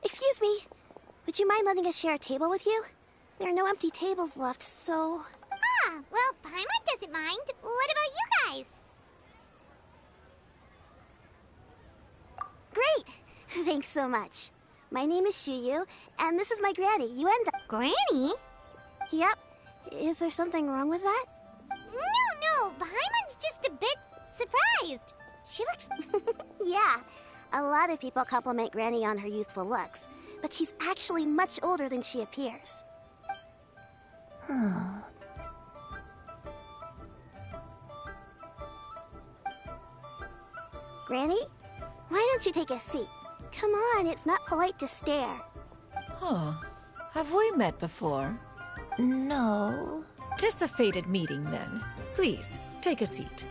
Excuse me. Would you mind letting us share a table with you? There are no empty tables left, so... Ah, well, Paimon doesn't mind. What about you guys? Great! Thanks so much. My name is Shuyu, and this is my granny, Yuenda. Granny? Yep. Is there something wrong with that? No, Paimon's just a bit surprised. She looks... Yeah, a lot of people compliment Granny on her youthful looks, but she's actually much older than she appears. Granny, why don't you take a seat? Come on, it's not polite to stare. Huh. Have we met before? No. 'Tis a fated meeting, then. Please, take a seat.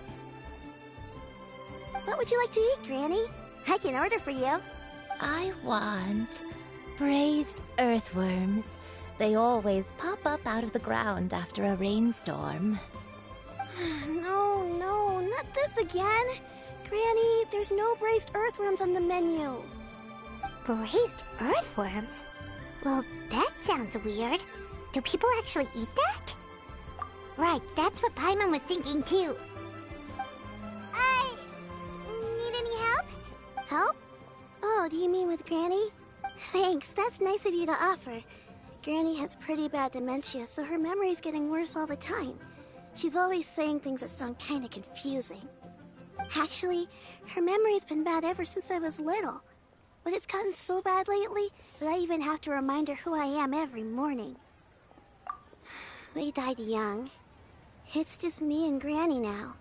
What would you like to eat, Granny? I can order for you. I want braised earthworms. They always pop up out of the ground after a rainstorm. No, not this again. Granny, there's no braised earthworms on the menu. Braised earthworms? Well, that sounds weird. Do people actually eat that? Right, that's what Paimon was thinking too. Need any help? Help? Oh, do you mean with Granny? Thanks, that's nice of you to offer. Granny has pretty bad dementia, so her memory's getting worse all the time. She's always saying things that sound kinda confusing. Actually, her memory's been bad ever since I was little. But it's gotten so bad lately that I even have to remind her who I am every morning. They died young. It's just me and Granny now.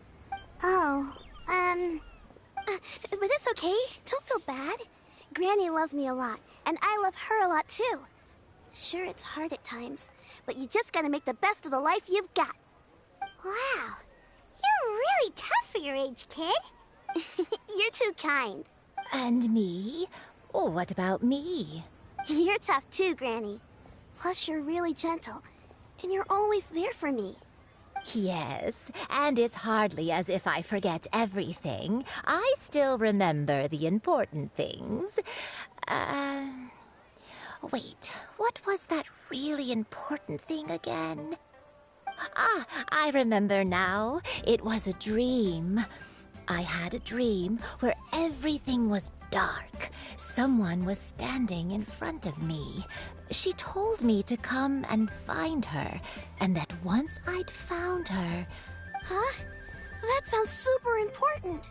Oh, but it's okay. Don't feel bad. Granny loves me a lot, and I love her a lot too. Sure, it's hard at times, but you just gotta make the best of the life you've got. Wow. You're really tough for your age, kid. You're too kind. And me? Oh, what about me? You're tough too, Granny. Plus, you're really gentle, and you're always there for me. Yes, and it's hardly as if I forget everything. I still remember the important things. Wait, what was that really important thing again? Ah, I remember now. It was a dream. I had a dream where everything was dark. Someone was standing in front of me. She told me to come and find her, and that once I'd found her... Huh? That sounds super important.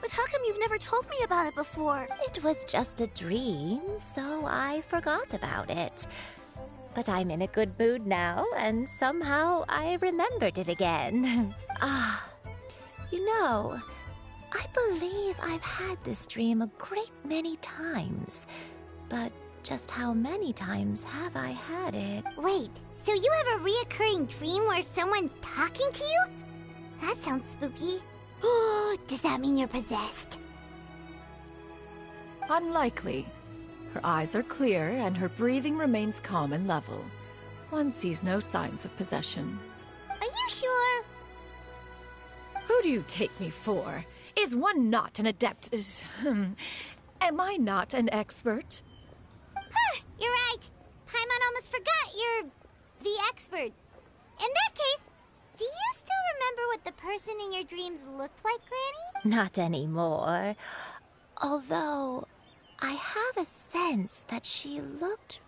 But how come you've never told me about it before? It was just a dream, so I forgot about it. But I'm in a good mood now, and somehow I remembered it again. You know, I believe I've had this dream a great many times. But just how many times have I had it? Wait, so you have a reoccurring dream where someone's talking to you? That sounds spooky. Does that mean you're possessed? Unlikely. Her eyes are clear and her breathing remains calm and level. One sees no signs of possession. Are you sure? Who do you take me for? Is one not an adept? Am I not an expert? Huh, you're right. Paimon almost forgot you're the expert. In that case, do you still remember what the person in your dreams looked like, Granny? Not anymore. Although, I have a sense that she looked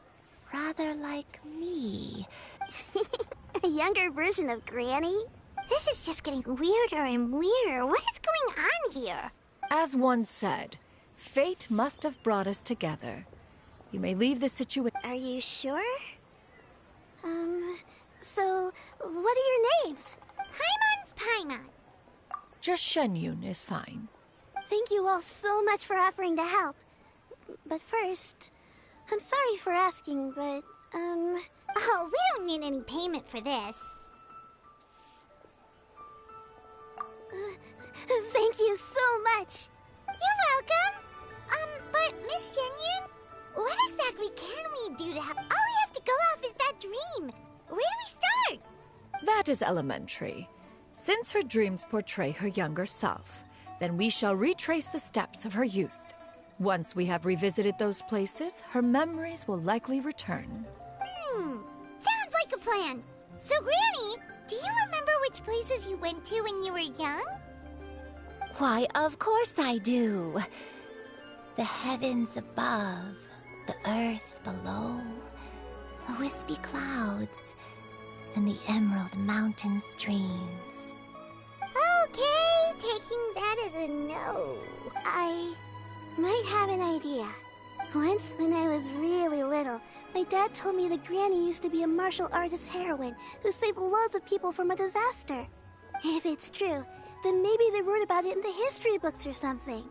rather like me. A younger version of Granny? This is just getting weirder and weirder. What is going on here? As one said, fate must have brought us together. You may leave the situation. Are you sure? So, what are your names? Paimon's Paimon. Just Shenyun is fine. Thank you all so much for offering to help. But first, I'm sorry for asking, but, Oh, we don't need any payment for this. Thank you so much. You're welcome. But Miss Shenyun, what exactly can we do to help? All we have to go off is that dream. Where do we start? That is elementary. Since her dreams portray her younger self, then we shall retrace the steps of her youth. Once we have revisited those places, her memories will likely return. Sounds like a plan. So, Granny, do you remember which places you went to when you were young? Why, of course I do. The heavens above, the earth below, the wispy clouds, and the emerald mountain streams. Okay, taking that as a no. I might have an idea. Once, when I was really little, my dad told me that Granny used to be a martial artist heroine who saved loads of people from a disaster. If it's true, then maybe they wrote about it in the history books or something.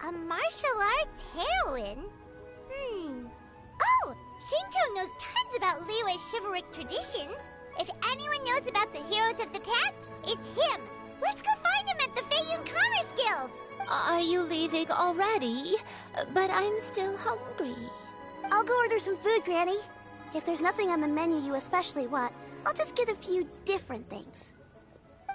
A martial arts heroine? Oh, Shinjo knows tons about Liyue's chivalric traditions. If anyone knows about the heroes of the past, it's him. Let's go find him at the Feiyun Commerce Guild. Are you leaving already? But I'm still hungry. I'll go order some food, Granny. If there's nothing on the menu you especially want, I'll just get a few different things.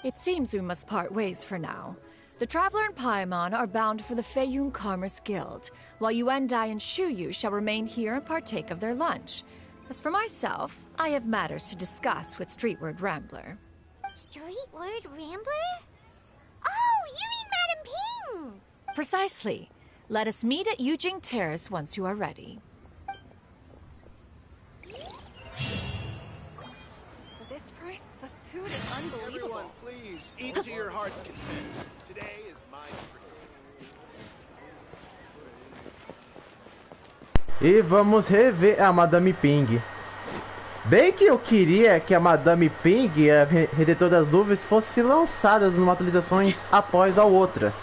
It seems we must part ways for now. The Traveler and Paimon are bound for the Feiyun Commerce Guild, while Yuendai and Shuyu shall remain here and partake of their lunch. As for myself, I have matters to discuss with Streetward Rambler. Streetward Rambler? Oh, you mean Madame Ping! Precisely. Let us meet at Yujing Terrace once you are ready. For this price, the food is unbelievable. Everyone, please, eat to your heart's content. Today is my treat. E vamos rever a Madame Ping. Bem que eu queria que a Madame Ping e a Redentor das Nuvens fossem lançadas numa atualizações após a outra.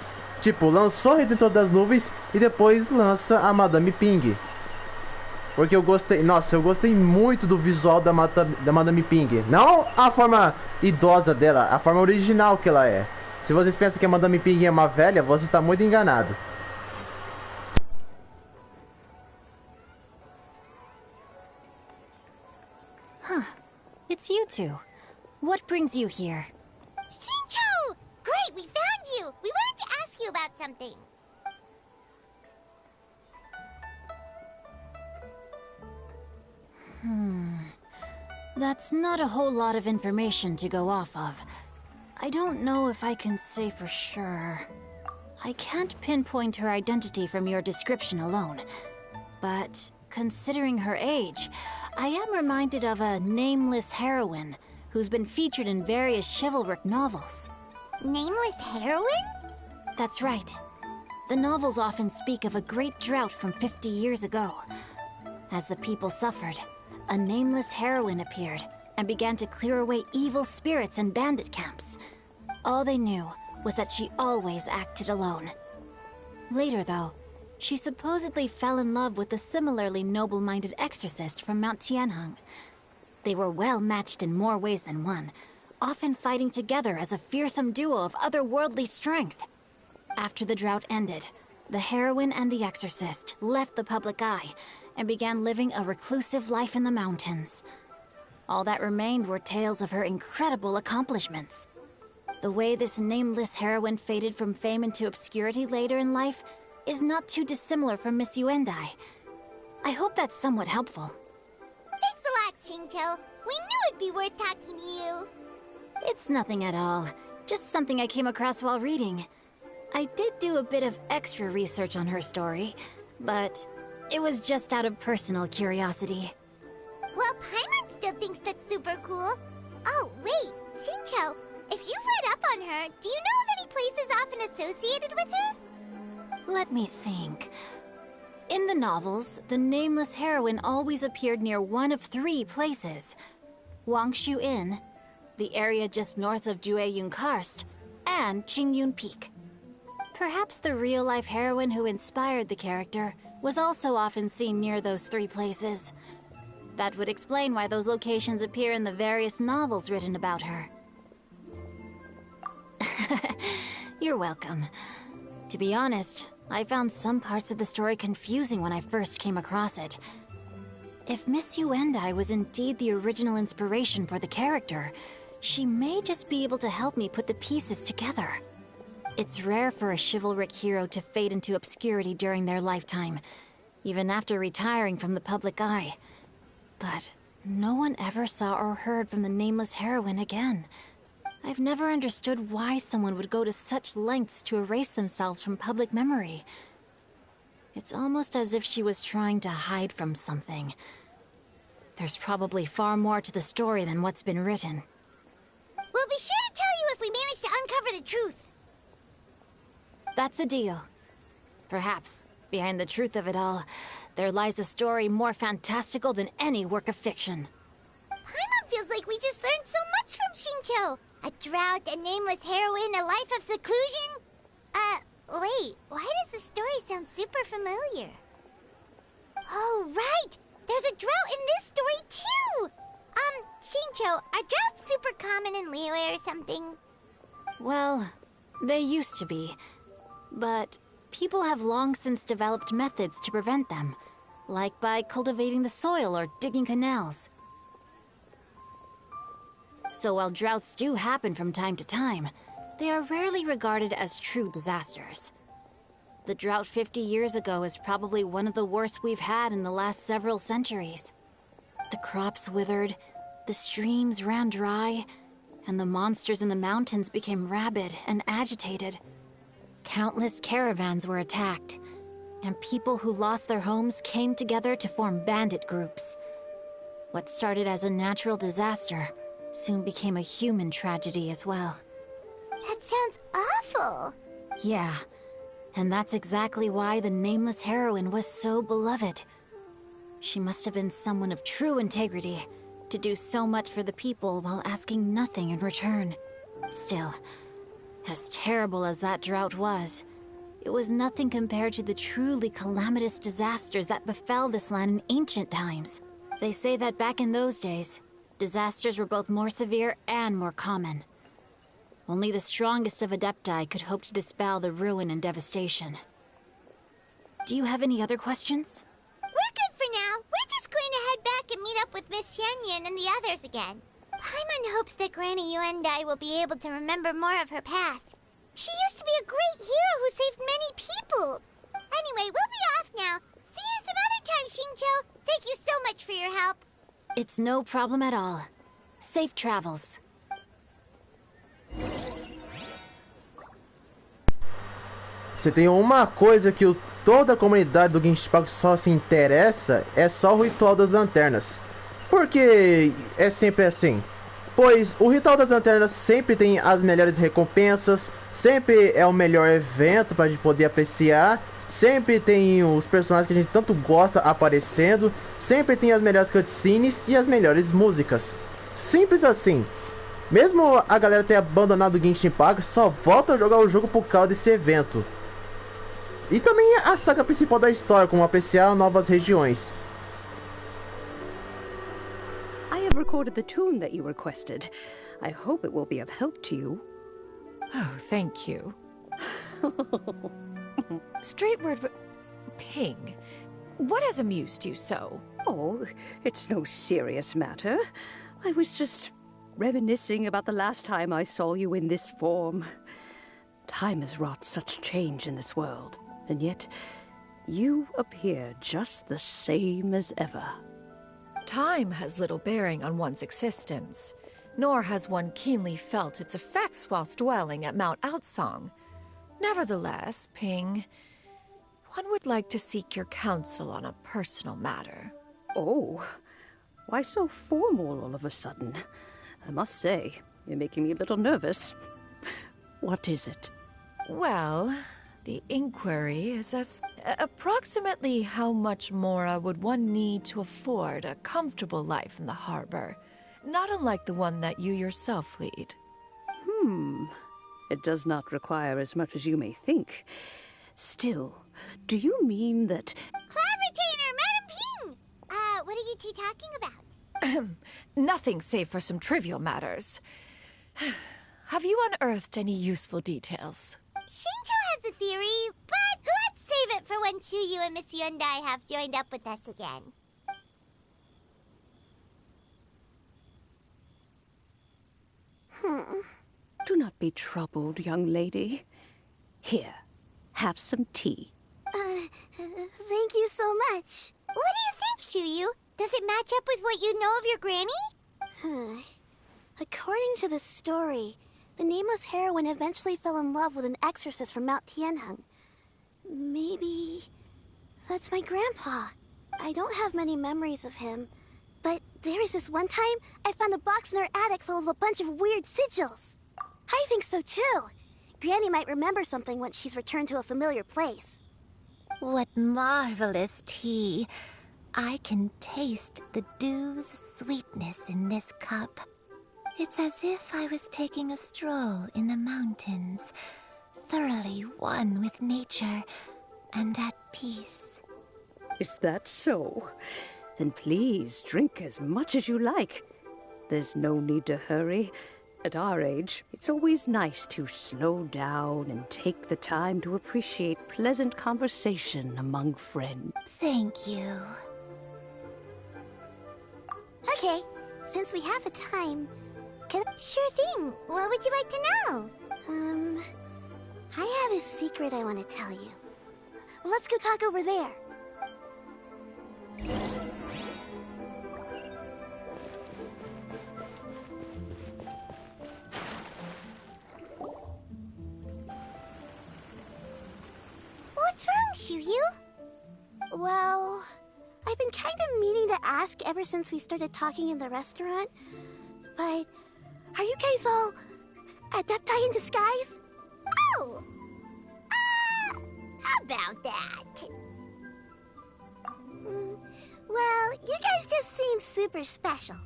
Tipo, lançou o Redentor das Nuvens e depois lança a Madame Ping. Porque eu gostei, nossa, eu gostei muito do visual da Madame Ping. Não a forma idosa dela, a forma original que ela é. Se vocês pensam que a Madame Ping é uma velha, você está muito enganado. Huh. It's you two. What brings you here? Shincho! Great, we found you! We wanted to ask you about something. That's not a whole lot of information to go off of. I don't know if I can say for sure. I can't pinpoint her identity from your description alone. But considering her age, I am reminded of a nameless heroine who's been featured in various chivalric novels. Nameless heroine? That's right. The novels often speak of a great drought from 50 years ago. As the people suffered, a nameless heroine appeared and began to clear away evil spirits and bandit camps. All they knew was that she always acted alone. Later, though, she supposedly fell in love with a similarly noble-minded exorcist from Mount Tianheng. They were well matched in more ways than one, often fighting together as a fearsome duo of otherworldly strength. After the drought ended, the heroine and the exorcist left the public eye and began living a reclusive life in the mountains. All that remained were tales of her incredible accomplishments. The way this nameless heroine faded from fame into obscurity later in life is not too dissimilar from Miss Yuendai. I hope that's somewhat helpful. Thanks a lot, Shincho. We knew it'd be worth talking to you. It's nothing at all. Just something I came across while reading. I did do a bit of extra research on her story, but it was just out of personal curiosity. Well, Paimon still thinks that's super cool. Oh, wait, Shincho, if you've read up on her, do you know of any places often associated with her? Let me think. In the novels, the nameless heroine always appeared near one of 3 places. Wangshu Inn, the area just north of Jueyun Karst, and Qingyun Peak. Perhaps the real-life heroine who inspired the character was also often seen near those 3 places. That would explain why those locations appear in the various novels written about her. You're welcome. To be honest, I found some parts of the story confusing when I first came across it. If Miss Yuendai was indeed the original inspiration for the character, she may just be able to help me put the pieces together. It's rare for a chivalric hero to fade into obscurity during their lifetime, even after retiring from the public eye. But no one ever saw or heard from the nameless heroine again. I've never understood why someone would go to such lengths to erase themselves from public memory. It's almost as if she was trying to hide from something. There's probably far more to the story than what's been written. We'll be sure to tell you if we manage to uncover the truth. That's a deal. Perhaps, behind the truth of it all, there lies a story more fantastical than any work of fiction. Paimon feels like we just learned so much from Shincho. A drought, a nameless heroine, a life of seclusion. Wait, why does the story sound super familiar? Oh, right! There's a drought in this story, too! Shincho, are droughts super common in Liyue or something? Well, they used to be. But people have long since developed methods to prevent them, like by cultivating the soil or digging canals. So while droughts do happen from time to time, they are rarely regarded as true disasters. The drought 50 years ago is probably one of the worst we've had in the last several centuries. The crops withered, the streams ran dry, and the monsters in the mountains became rabid and agitated. Countless caravans were attacked, and people who lost their homes came together to form bandit groups. What started as a natural disaster soon became a human tragedy as well. That sounds awful. Yeah, and that's exactly why the nameless heroine was so beloved. She must have been someone of true integrity, to do so much for the people while asking nothing in return. Still, as terrible as that drought was, it was nothing compared to the truly calamitous disasters that befell this land in ancient times. They say that back in those days, disasters were both more severe and more common. Only the strongest of Adepti could hope to dispel the ruin and devastation. Do you have any other questions? We're good for now. We're just going to head back and meet up with Miss Xianyun and the others again. Paimon hopes that Granny Yuendai will be able to remember more of her past. She used to be a great hero who saved many people. Anyway, we'll be off now. See you some other time, Xingqiu. Thank you so much for your help. It's no problem at all. Safe travels. Se tem uma coisa que toda a comunidade do Genshin Impact só se interessa, é só o ritual das lanternas. Porque é sempre assim. Pois o ritual das lanternas sempre tem as melhores recompensas, sempre é o melhor evento para a gente poder apreciar, sempre tem os personagens que a gente tanto gosta aparecendo, sempre tem as melhores cutscenes e as melhores músicas. Simples assim. Mesmo a galera ter abandonado o Genshin Impact, só volta a jogar o jogo por causa desse evento. E também a saga principal da história, como apreciar novas regiões. I have recorded the tune that you requested. I hope it will be of help to you. Oh, thank you. Straightward, Ping, what has amused you so? Oh, it's no serious matter. I was just reminiscing about the last time I saw you in this form. Time has wrought such change in this world, and yet you appear just the same as ever. Time has little bearing on one's existence, nor has one keenly felt its effects whilst dwelling at Mount Outsong. Nevertheless, Ping, one would like to seek your counsel on a personal matter. Oh, why so formal all of a sudden? I must say, you're making me a little nervous. What is it? Well, the inquiry is as approximately how much more would one need to afford a comfortable life in the harbor, not unlike the one that you yourself lead. It does not require as much as you may think. Still, do you mean that... Cloud Retainer, Madam Ping! What are you two talking about? Nothing save for some trivial matters. Have you unearthed any useful details? Xingqiu has a theory, but let's save it for when Chuyu and Miss Yuendai have joined up with us again. Do not be troubled, young lady. Here, have some tea. Thank you so much. What do you think, Chuyu? Does it match up with what you know of your granny? According to the story, the nameless heroine eventually fell in love with an exorcist from Mount Tianheng. Maybe that's my grandpa. I don't have many memories of him, but there was this one time I found a box in her attic full of a bunch of weird sigils. I think so too. Granny might remember something once she's returned to a familiar place. What marvelous tea. I can taste the dew's sweetness in this cup. It's as if I was taking a stroll in the mountains, thoroughly one with nature and at peace. Is that so? Then please drink as much as you like. There's no need to hurry. At our age, it's always nice to slow down and take the time to appreciate pleasant conversation among friends. Thank you. Okay, since we have the time, Sure thing. What would you like to know? I have a secret I want to tell you. Let's go talk over there. What's wrong, Chuyu? Well, I've been kind of meaning to ask ever since we started talking in the restaurant, but are you guys all adepti in disguise? Oh! About that. Well, you guys just seem super special.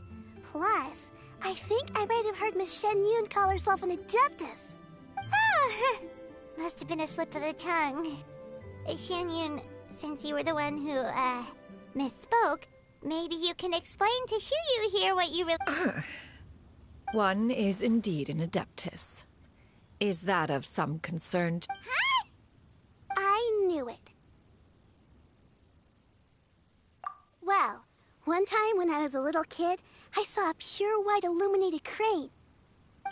Plus, I think I might have heard Miss Shen Yun call herself an adeptus. Oh, must have been a slip of the tongue. Shen Yun, since you were the one who, misspoke, maybe you can explain to Chuyu here what you really... One is indeed an adeptus. Is that of some concern to... Huh? I knew it. Well, one time when I was a little kid, I saw a pure white illuminated crane.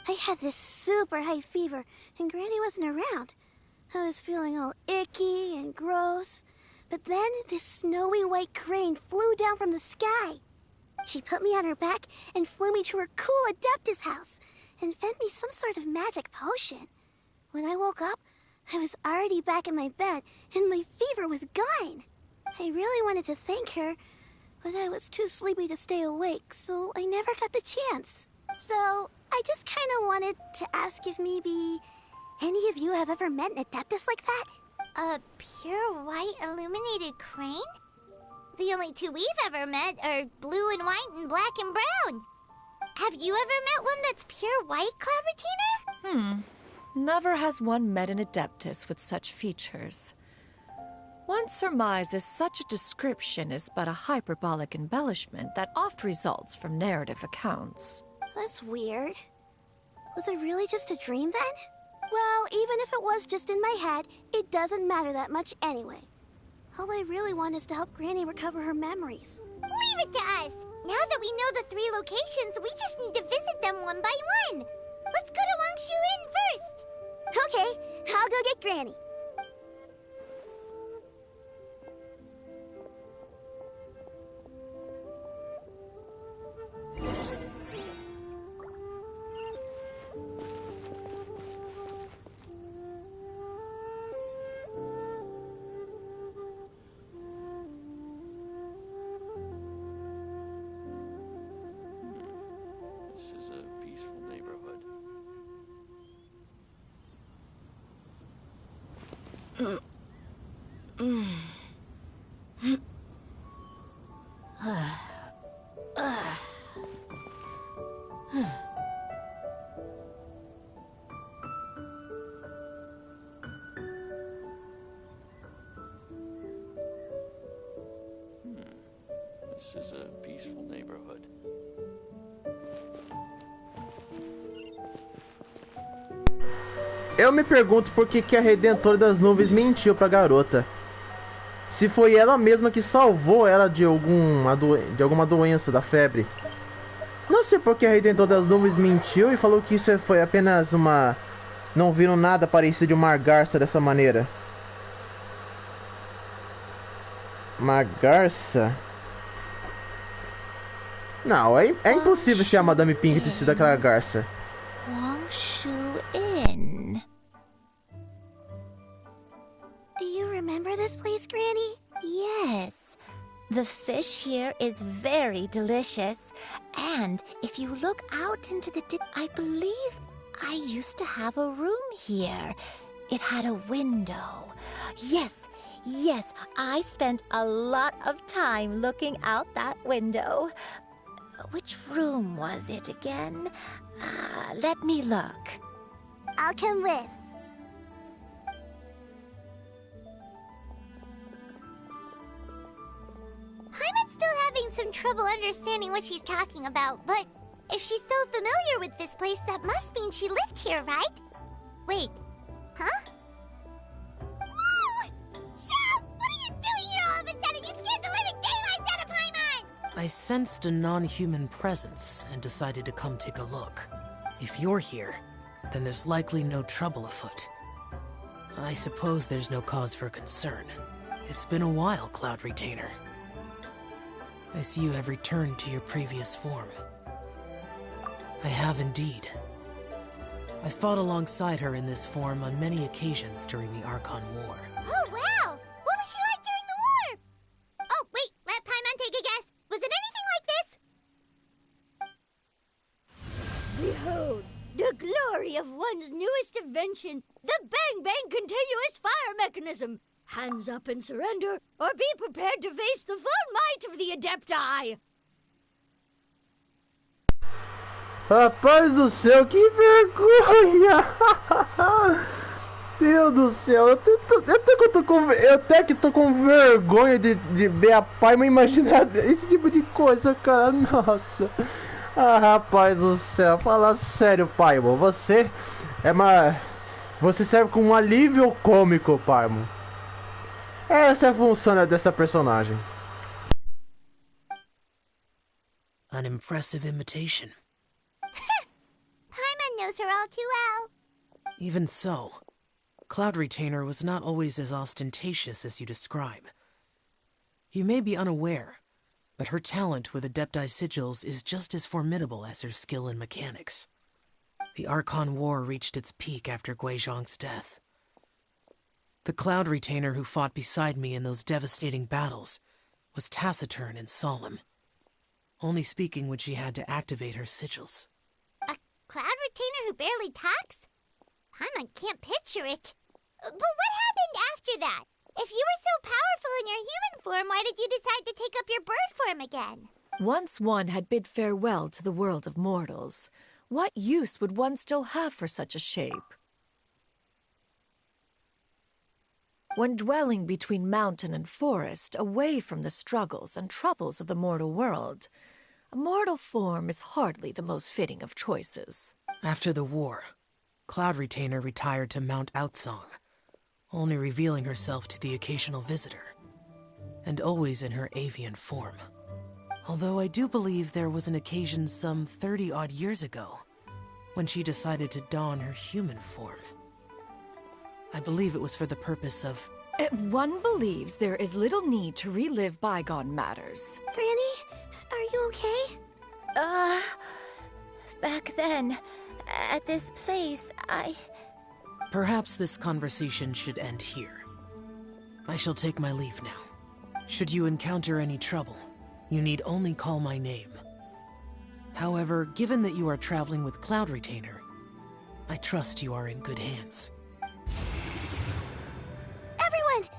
I had this super high fever, and Granny wasn't around. I was feeling all icky and gross. But then this snowy white crane flew down from the sky. She put me on her back and flew me to her cool Adeptus house and fed me some sort of magic potion. When I woke up, I was already back in my bed and my fever was gone. I really wanted to thank her, but I was too sleepy to stay awake, so I never got the chance. So I just kind of wanted to ask if maybe any of you have ever met an Adeptus like that? A pure white illuminated crane? The only two we've ever met are blue and white and black and brown. Have you ever met one that's pure white, Cloud Retainer? Never has one met an Adeptus with such features. One surmises such a description is but a hyperbolic embellishment that oft results from narrative accounts. That's weird. Was it really just a dream then? Well, even if it was just in my head, it doesn't matter that much anyway. All I really want is to help Granny recover her memories. Leave it to us! Now that we know the 3 locations, we just need to visit them one by one. Let's go to Wangshu Inn first. Okay, I'll go get Granny. This is a peaceful neighborhood. This is a peaceful neighborhood. Eu me pergunto por que a Redentora das Nuvens mentiu pra garota. Se foi ela mesma que salvou ela de alguma doença da febre. Não sei por que a Redentora das Nuvens mentiu e falou que isso foi apenas uma... Não viram nada parecido de uma garça dessa maneira. Uma garça? Não, é impossível ser a Madame Pink ter sido aquela garça. Wangshu Inn. Do you remember this place, Granny? Yes. The fish here is very delicious. And if you look out into the I believe I used to have a room here. It had a window. Yes, I spent a lot of time looking out that window. Which room was it again? Let me look. I'll come with. Paimon's still having some trouble understanding what she's talking about, but if she's so familiar with this place, that must mean she lived here, right? Wait, huh? Whoa! Shell! What are you doing here all of a sudden? You scared the living daylights out of Paimon! I sensed a non-human presence and decided to come take a look. If you're here, then there's likely no trouble afoot. I suppose there's no cause for concern. It's been a while, Cloud Retainer. I see you have returned to your previous form. I have indeed. I fought alongside her in this form on many occasions during the Archon War. Oh, wow! What was she like during the war? Oh, wait, let Paimon take a guess. Was it anything like this? Behold, the glory of one's newest invention, the Bang Bang Continuous Fire Mechanism. Hands up and surrender, or be prepared to face the full might of the Adepti. Rapaz do céu, que vergonha! Deus do céu, eu até que tô com vergonha de ver a Paimon imaginar esse tipo de coisa, cara. Nossa. Ah, rapaz do céu, fala sério, Paimon. Você serve como um alívio cômico, Paimon. Essa é a função dessa personagem. An impressive imitation. Paimon knows her all too well. Even so, Cloud Retainer was not always as ostentatious as you describe. You may be unaware, but her talent with Adepti sigils is just as formidable as her skill in mechanics. The Archon War reached its peak after Guizhong's death. The Cloud Retainer who fought beside me in those devastating battles was taciturn and solemn, only speaking when she had to activate her sigils. A Cloud Retainer who barely talks? Paimon can't picture it. But what happened after that? If you were so powerful in your human form, why did you decide to take up your bird form again? Once one had bid farewell to the world of mortals, what use would one still have for such a shape? When dwelling between mountain and forest, away from the struggles and troubles of the mortal world, a mortal form is hardly the most fitting of choices. After the war, Cloud Retainer retired to Mount Outsong, only revealing herself to the occasional visitor, and always in her avian form. Although I do believe there was an occasion some 30-odd years ago when she decided to don her human form. I believe it was for the purpose of... One believes there is little need to relive bygone matters. Granny, are you okay? Back then, at this place, Perhaps this conversation should end here. I shall take my leave now. Should you encounter any trouble, you need only call my name. However, given that you are traveling with Cloud Retainer, I trust you are in good hands. Everyone!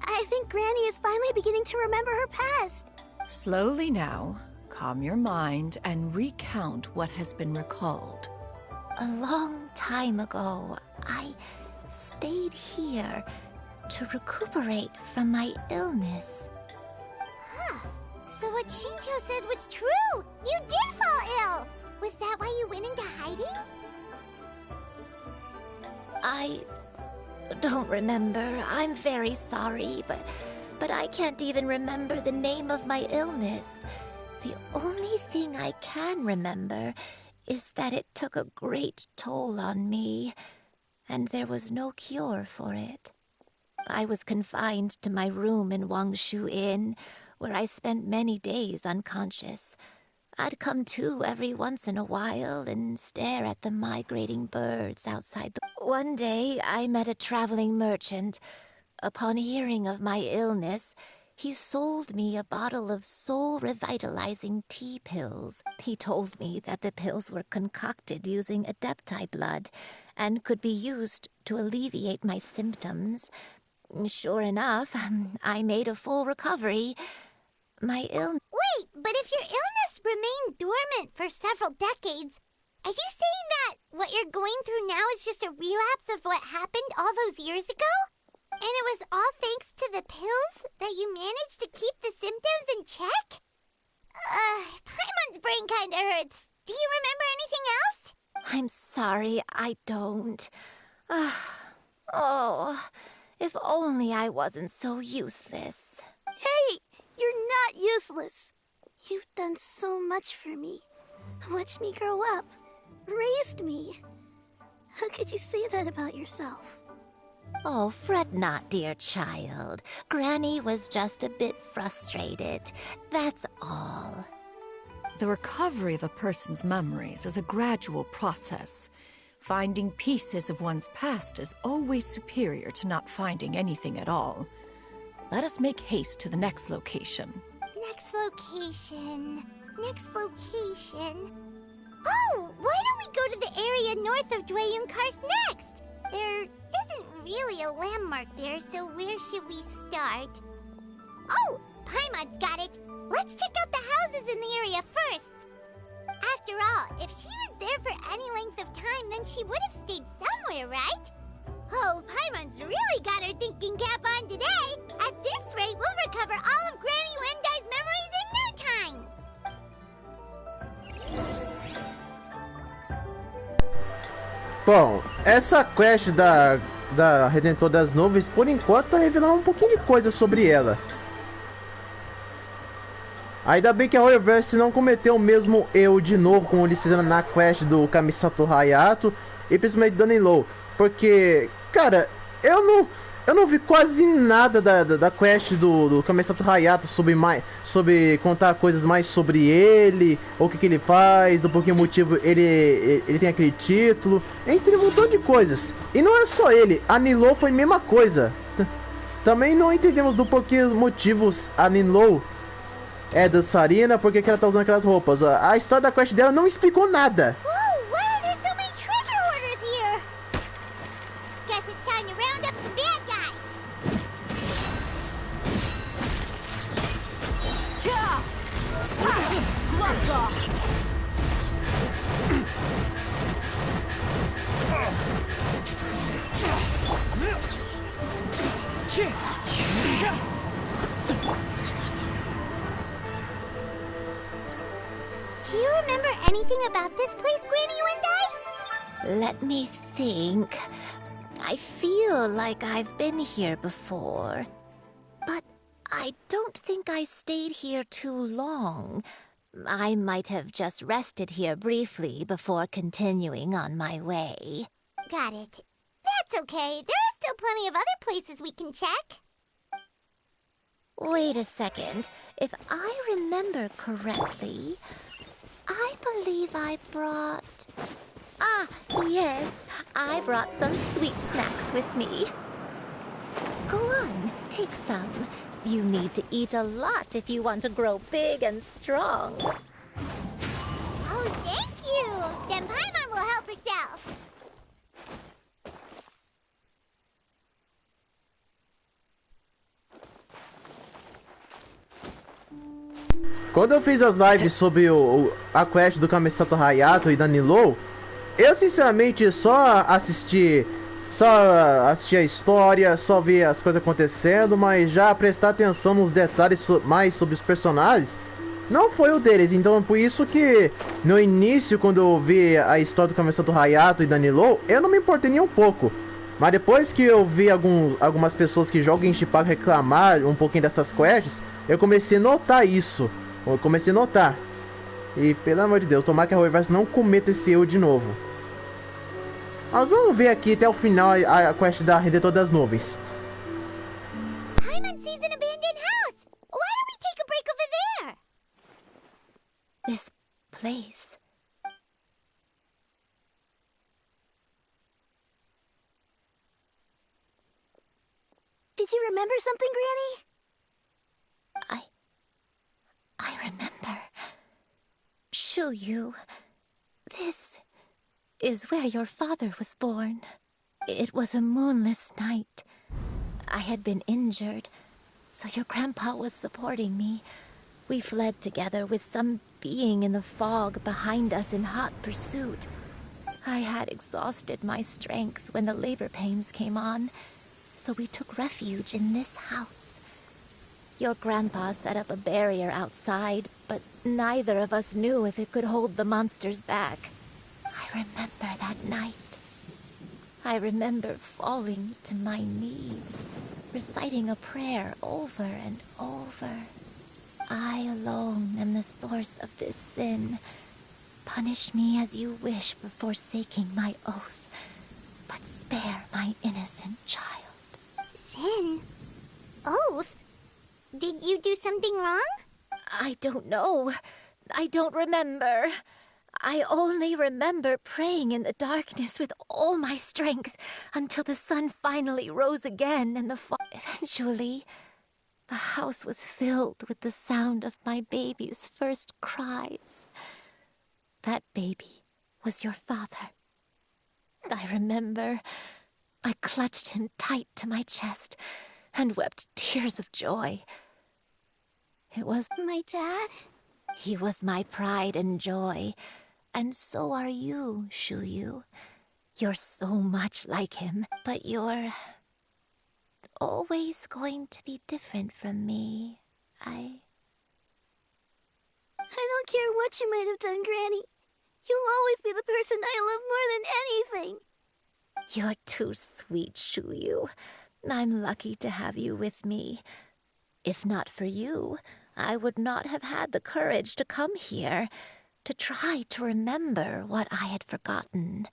I think Granny is finally beginning to remember her past. Slowly now, calm your mind and recount what has been recalled. A long time ago, I stayed here to recuperate from my illness. Huh. So what Shinto said was true! You did fall ill! Was that why you went into hiding? I don't remember. I'm very sorry, but I can't even remember the name of my illness. The only thing I can remember is that it took a great toll on me, and there was no cure for it. I was confined to my room in Wangshu Inn, where I spent many days unconscious. I'd come to every once in a while and stare at the migrating birds outside the... One day, I met a traveling merchant. Upon hearing of my illness, he sold me a bottle of soul-revitalizing tea pills. He told me that the pills were concocted using Adepti blood and could be used to alleviate my symptoms. Sure enough, I made a full recovery. My illness... Wait, but if your illness remained dormant for several decades, are you saying that what you're going through now is just a relapse of what happened all those years ago? And it was all thanks to the pills that you managed to keep the symptoms in check? Paimon's brain kinda hurts. Do you remember anything else? I'm sorry, I don't. Oh, if only I wasn't so useless. Hey, you're not useless. You've done so much for me. Watched me grow up. Raised me. How could you say that about yourself? Oh, fret not, dear child. Granny was just a bit frustrated. That's all. The recovery of a person's memories is a gradual process. Finding pieces of one's past is always superior to not finding anything at all. Let us make haste to the next location. Next location. Oh, why don't we go to the area north of Dwayun Karst next? There isn't really a landmark there, so where should we start? Oh, Paimon's got it. Let's check out the houses in the area first. After all, if she was there for any length of time, then she would have stayed somewhere, right? Oh, Paimon's really got her thinking cap on today. At this rate, we'll recover all of Granny Wendai's memories in no time. Bom, essa quest da Redentor das Nuvens, por enquanto, tá revelando um pouquinho de coisa sobre ela. Ainda bem que a Horrorverse não cometeu o mesmo erro de novo, como eles fizeram na quest do Kamisato Hayato e principalmente do Low. Porque, cara, eu não vi quase nada da quest do Kamisato Hayato sobre contar coisas mais sobre ele, ou o que ele faz, do porquê motivo ele tem aquele título, entre um montão de coisas. E não é só ele, a Nilo foi a mesma coisa. Também não entendemos do porquê motivos a Nilo é da Serena, porque que ela tá usando aquelas roupas. A história da quest dela não explicou nada. Whoa, why are there so many treasure hoarders here? Guess it's time to round up some bad guys. Yeah! Gloves off! Do you remember anything about this place, Granny Wendai? Let me think. I feel like I've been here before. But I don't think I stayed here too long. I might have just rested here briefly before continuing on my way. Got it. That's okay. There are still plenty of other places we can check. Wait a second. If I remember correctly, I believe I brought... Ah, yes. I brought some sweet snacks with me. Go on, take some. You need to eat a lot if you want to grow big and strong. Oh, thank you. Then Paimon will help herself. Quando eu fiz as lives sobre a quest do Kamisato Hayato e da Nilo, eu sinceramente só assisti a história, só vi as coisas acontecendo, mas já prestar atenção nos detalhes mais sobre os personagens não foi o deles. Então por isso que no início, quando eu vi a história do Kamisato Hayato e da Nilo, eu não me importei nem um pouco. Mas depois que eu vi algumas pessoas que jogam Genshin reclamar um pouquinho dessas quests, eu comecei a notar isso. Eu comecei a notar. E pelo amor de Deus, tomara que a Horrorverse não cometa esse erro de novo. Nós vamos ver aqui até o final a quest da Redentor das Nuvens. Paimon sees an abandoned house. Why don't we take a break over there? This place... Did you remember something, Granny? I remember. Shuyu, this is where your father was born. It was a moonless night. I had been injured, so your grandpa was supporting me. We fled together with some being in the fog behind us in hot pursuit. I had exhausted my strength when the labor pains came on, so we took refuge in this house. Your grandpa set up a barrier outside, but neither of us knew if it could hold the monsters back. I remember that night. I remember falling to my knees, reciting a prayer over and over. I alone am the source of this sin. Punish me as you wish for forsaking my oath, but spare my innocent child. Sin? Oath? Did you do something wrong? I don't know. I don't remember. I only remember praying in the darkness with all my strength until the sun finally rose again and eventually, the house was filled with the sound of my baby's first cries. That baby was your father. I remember I clutched him tight to my chest and wept tears of joy. It was my dad? He was my pride and joy. And so are you, Shuyu. You're so much like him, but you're always going to be different from me. I don't care what you might have done, Granny. You'll always be the person I love more than anything. You're too sweet, Shuyu. I'm lucky to have you with me. If not for you, I would not have had the courage to come here, to try to remember what I had forgotten.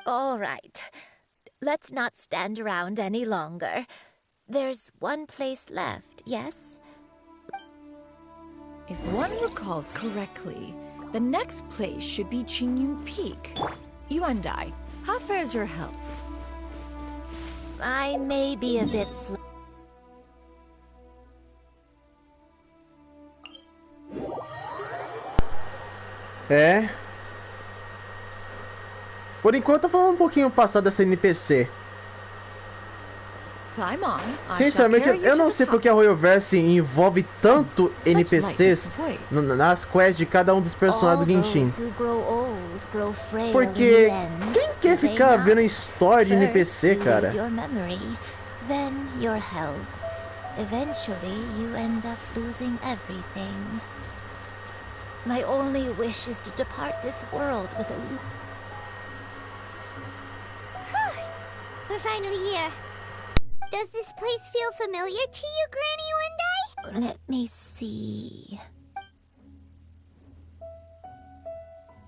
All right, let's not stand around any longer. There's one place left, yes? If one recalls correctly, the next place should be Qingyun Peak. You and I, how fares your health? I may be a bit slow. É. Por enquanto, vamos um pouquinho passar dessa NPC. Climb on. Sinceramente, eu não sei porque a Royalverse envolve tanto NPCs nas quests de cada um dos personagens do Genshin. Porque quem quer ficar vendo história de NPC, cara? Then your health. Eventually, you end up losing everything. My only wish is to depart this world with a loop. We're finally here. Does this place feel familiar to you, Granny One Day? Let me see.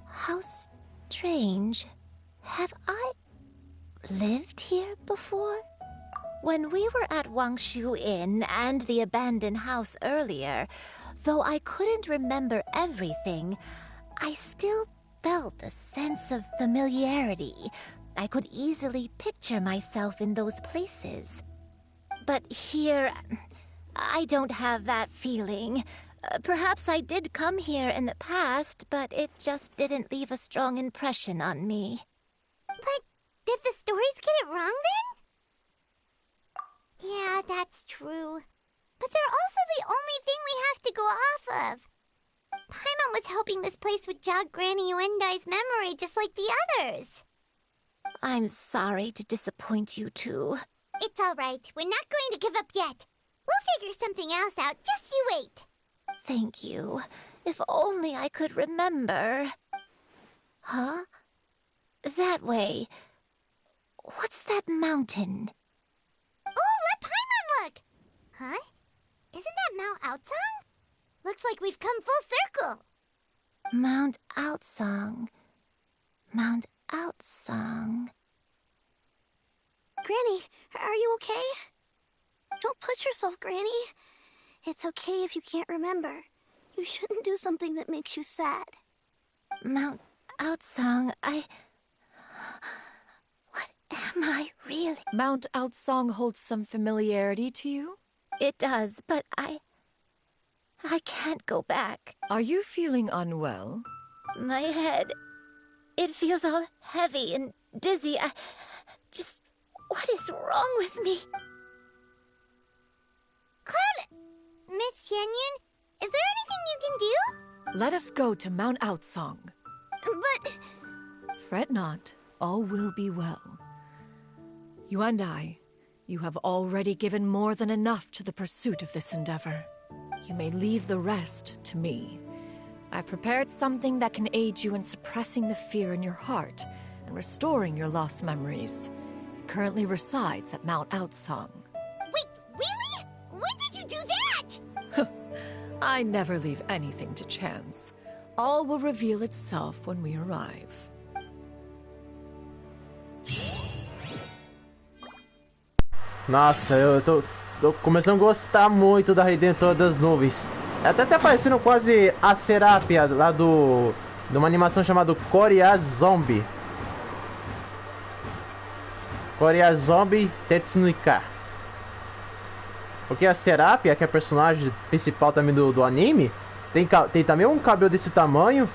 How strange. Have I lived here before? When we were at Wangshu Inn and the abandoned house earlier, though I couldn't remember everything, I still felt a sense of familiarity. I could easily picture myself in those places. But here, I don't have that feeling. Perhaps I did come here in the past, but it just didn't leave a strong impression on me. But did the stories get it wrong then? Yeah, that's true. But they're also the only thing we have to go off of. Paimon was hoping this place would jog Granny Uendai's memory just like the others. I'm sorry to disappoint you too. It's all right. We're not going to give up yet. We'll figure something else out. Just you wait. Thank you. If only I could remember. Huh? That way. What's that mountain? Oh, let Paimon look! Huh? Isn't that Mount Outsong? Looks like we've come full circle. Mount Outsong. Mount Outsong. Granny, are you okay? Don't push yourself, Granny. It's okay if you can't remember. You shouldn't do something that makes you sad. Mount Outsong, What am I really? Mount Outsong holds some familiarity to you? It does, but I can't go back. Are you feeling unwell? My head, it feels all heavy and dizzy. What is wrong with me? Cloud, Miss Xianyun, is there anything you can do? Let us go to Mount Outsong. But... Fret not, all will be well. You and I, you have already given more than enough to the pursuit of this endeavor. You may leave the rest to me. I've prepared something that can aid you in suppressing the fear in your heart and restoring your lost memories. It currently resides at Mount Outsong. Wait, really? When did you do that? I never leave anything to chance. All will reveal itself when we arrive. Nossa, eu tô começando a gostar muito da Redentora das Nuvens. É até tá parecendo quase a Serapia lá de uma animação chamada Korea Zombie. Korea Zombie Tetsunika. Porque a Serapia, que é a personagem principal também do anime, tem também um cabelo desse tamanho.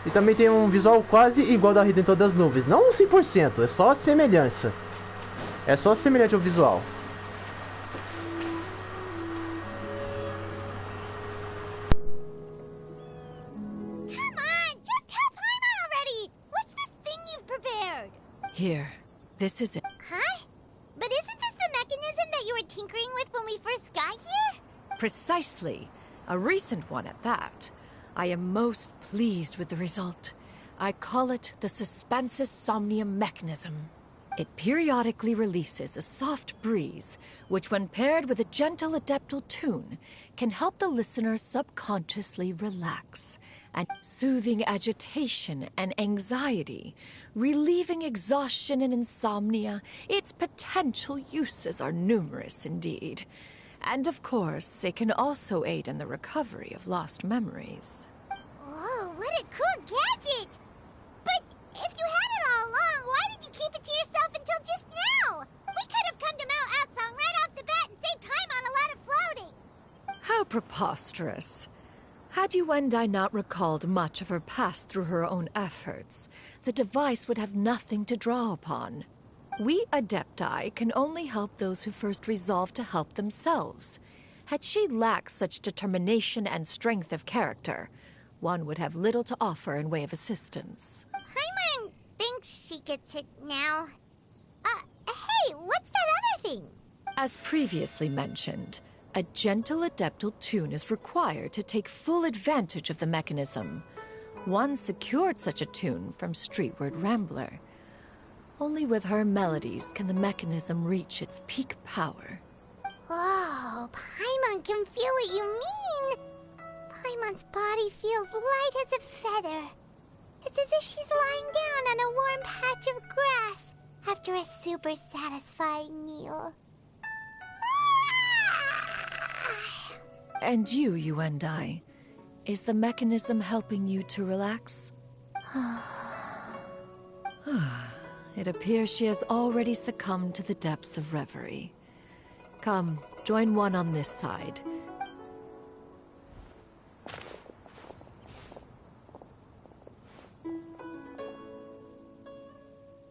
E também tem um visual quase igual da Redentora das Nuvens. Não 100%, é só a semelhança. É só semelhante ao visual. Come on, just tell Paimon already! What's this thing you've prepared? Here, this is it. Huh? But isn't this the mechanism that you were tinkering with when we first got here? Precisely. A recent one at that. I am most pleased with the result. I call it the Suspensus Somnium mechanism. It periodically releases a soft breeze, which when paired with a gentle adeptal tune, can help the listener subconsciously relax, and soothing agitation and anxiety, relieving exhaustion and insomnia. Its potential uses are numerous indeed. And of course, it can also aid in the recovery of lost memories. Whoa, what a cool gadget! But if you had it all along, why did you keep it to yourself until just now? We could have come to Mount Outsong right off the bat and saved time on a lot of floating. How preposterous. Had Yuendai not recalled much of her past through her own efforts, the device would have nothing to draw upon. We Adepti can only help those who first resolve to help themselves. Had she lacked such determination and strength of character, one would have little to offer in way of assistance. Paimon thinks she gets it now. Hey, what's that other thing? As previously mentioned, a gentle adeptal tune is required to take full advantage of the mechanism. One secured such a tune from Streetward Rambler. Only with her melodies can the mechanism reach its peak power. Oh, Paimon can feel what you mean. Paimon's body feels light as a feather. It's as if she's lying down on a warm patch of grass after a super satisfying meal. And you, Yuendai, is the mechanism helping you to relax? It appears she has already succumbed to the depths of reverie. Come, join one on this side.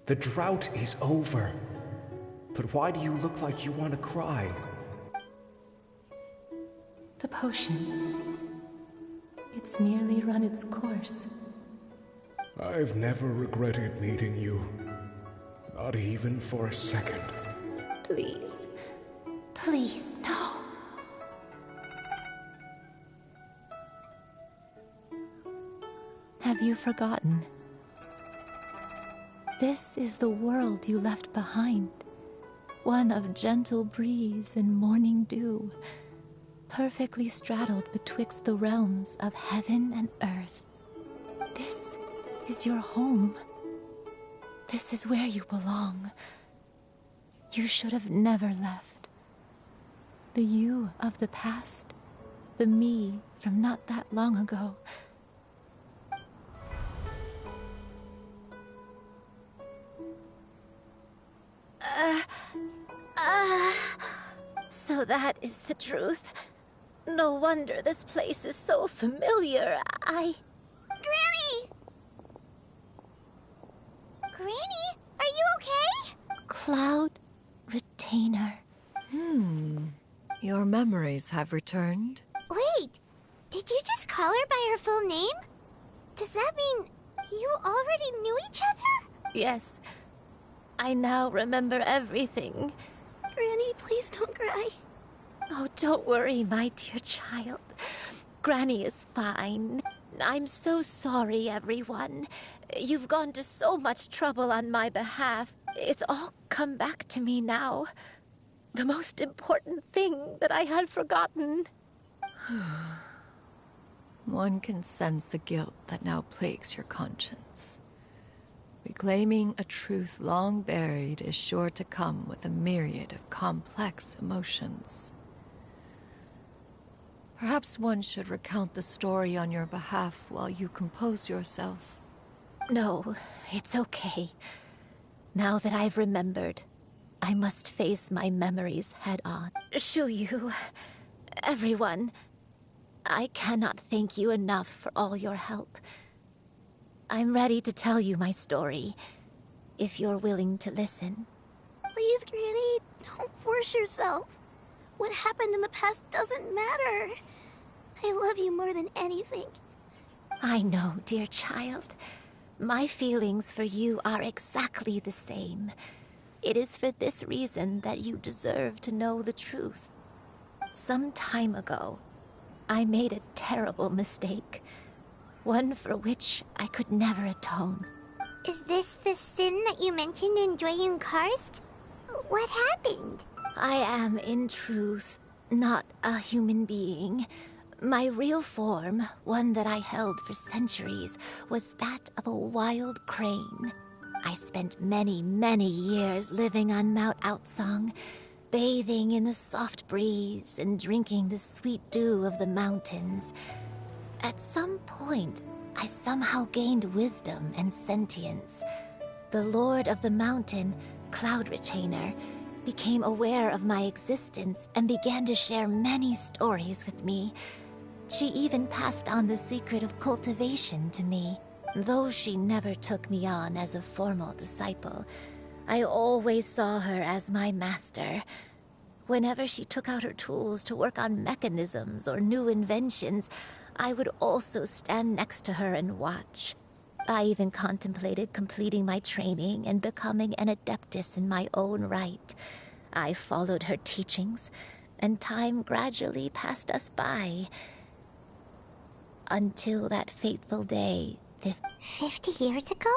The drought is over. But why do you look like you want to cry? The potion. It's nearly run its course. I've never regretted meeting you. Not even for a second. Please. Please, no. Have you forgotten? This is the world you left behind. One of gentle breeze and morning dew, perfectly straddled betwixt the realms of heaven and earth. This is your home. This is where you belong. You should have never left. The you of the past, the me from not that long ago. So that is the truth. No wonder this place is so familiar. Granny! Granny, are you okay? Cloud Retainer. Your memories have returned? Wait, did you just call her by her full name? Does that mean you already knew each other? Yes. I now remember everything. Granny, please don't cry. Oh, don't worry, my dear child. Granny is fine. I'm so sorry, everyone. You've gone to so much trouble on my behalf. It's all come back to me now. The most important thing that I had forgotten. One can sense the guilt that now plagues your conscience. Reclaiming a truth long buried is sure to come with a myriad of complex emotions. Perhaps one should recount the story on your behalf while you compose yourself. No, it's okay. Now that I've remembered, I must face my memories head on. Shuyu, everyone, I cannot thank you enough for all your help. I'm ready to tell you my story, if you're willing to listen. Please, Granny, don't force yourself. What happened in the past doesn't matter. I love you more than anything. I know, dear child. My feelings for you are exactly the same. It is for this reason that you deserve to know the truth. Some time ago, I made a terrible mistake. One for which I could never atone. Is this the sin that you mentioned in Dwayne Karst? What happened? I am, in truth, not a human being. My real form, one that I held for centuries, was that of a wild crane. I spent many, many years living on Mount Outsong, bathing in the soft breeze and drinking the sweet dew of the mountains. At some point, I somehow gained wisdom and sentience. The Lord of the Mountain, Cloud Retainer, became aware of my existence and began to share many stories with me. She even passed on the secret of cultivation to me. Though she never took me on as a formal disciple, I always saw her as my master. Whenever she took out her tools to work on mechanisms or new inventions, I would also stand next to her and watch. I even contemplated completing my training and becoming an adeptus in my own right. I followed her teachings, and time gradually passed us by. Until that fateful day, 50 years ago?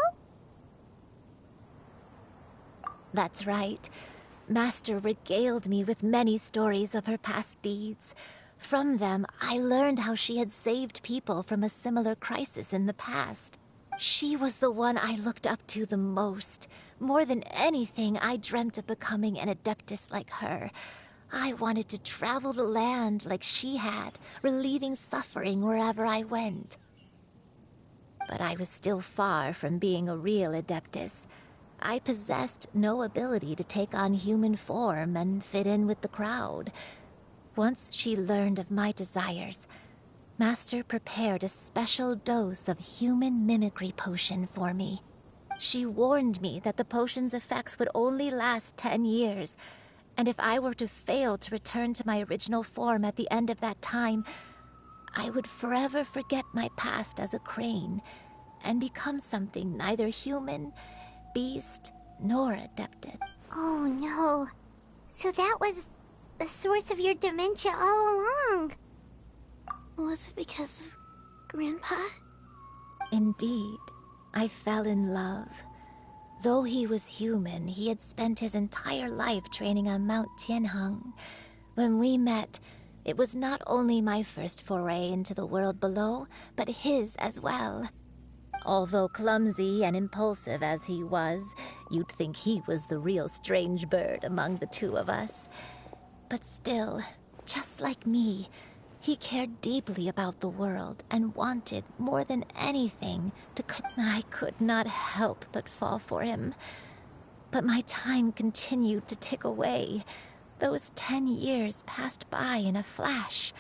That's right. Master regaled me with many stories of her past deeds. From them, I learned how she had saved people from a similar crisis in the past. She was the one I looked up to the most. More than anything, I dreamt of becoming an adeptus like her. I wanted to travel the land like she had, relieving suffering wherever I went. But I was still far from being a real adeptus. I possessed no ability to take on human form and fit in with the crowd. Once she learned of my desires, Master prepared a special dose of human mimicry potion for me. She warned me that the potion's effects would only last 10 years, and if I were to fail to return to my original form at the end of that time, I would forever forget my past as a crane and become something neither human, beast, nor adepted. Oh no. So that was the source of your dementia all along. Was it because of Grandpa? Indeed, I fell in love. Though he was human, he had spent his entire life training on Mount Tianheng. When we met, it was not only my first foray into the world below, but his as well. Although clumsy and impulsive as he was, you'd think he was the real strange bird among the two of us. But still, just like me, he cared deeply about the world and wanted, more than anything, to... I could not help but fall for him. But my time continued to tick away. Those 10 years passed by in a flash.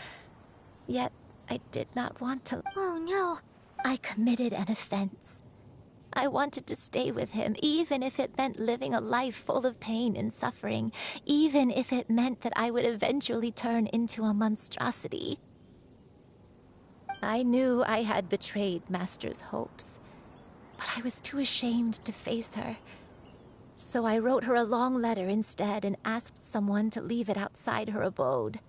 Yet, I did not want to... Oh no! I committed an offense. I wanted to stay with him, even if it meant living a life full of pain and suffering, even if it meant that I would eventually turn into a monstrosity. I knew I had betrayed Master's hopes, but I was too ashamed to face her. So I wrote her a long letter instead and asked someone to leave it outside her abode.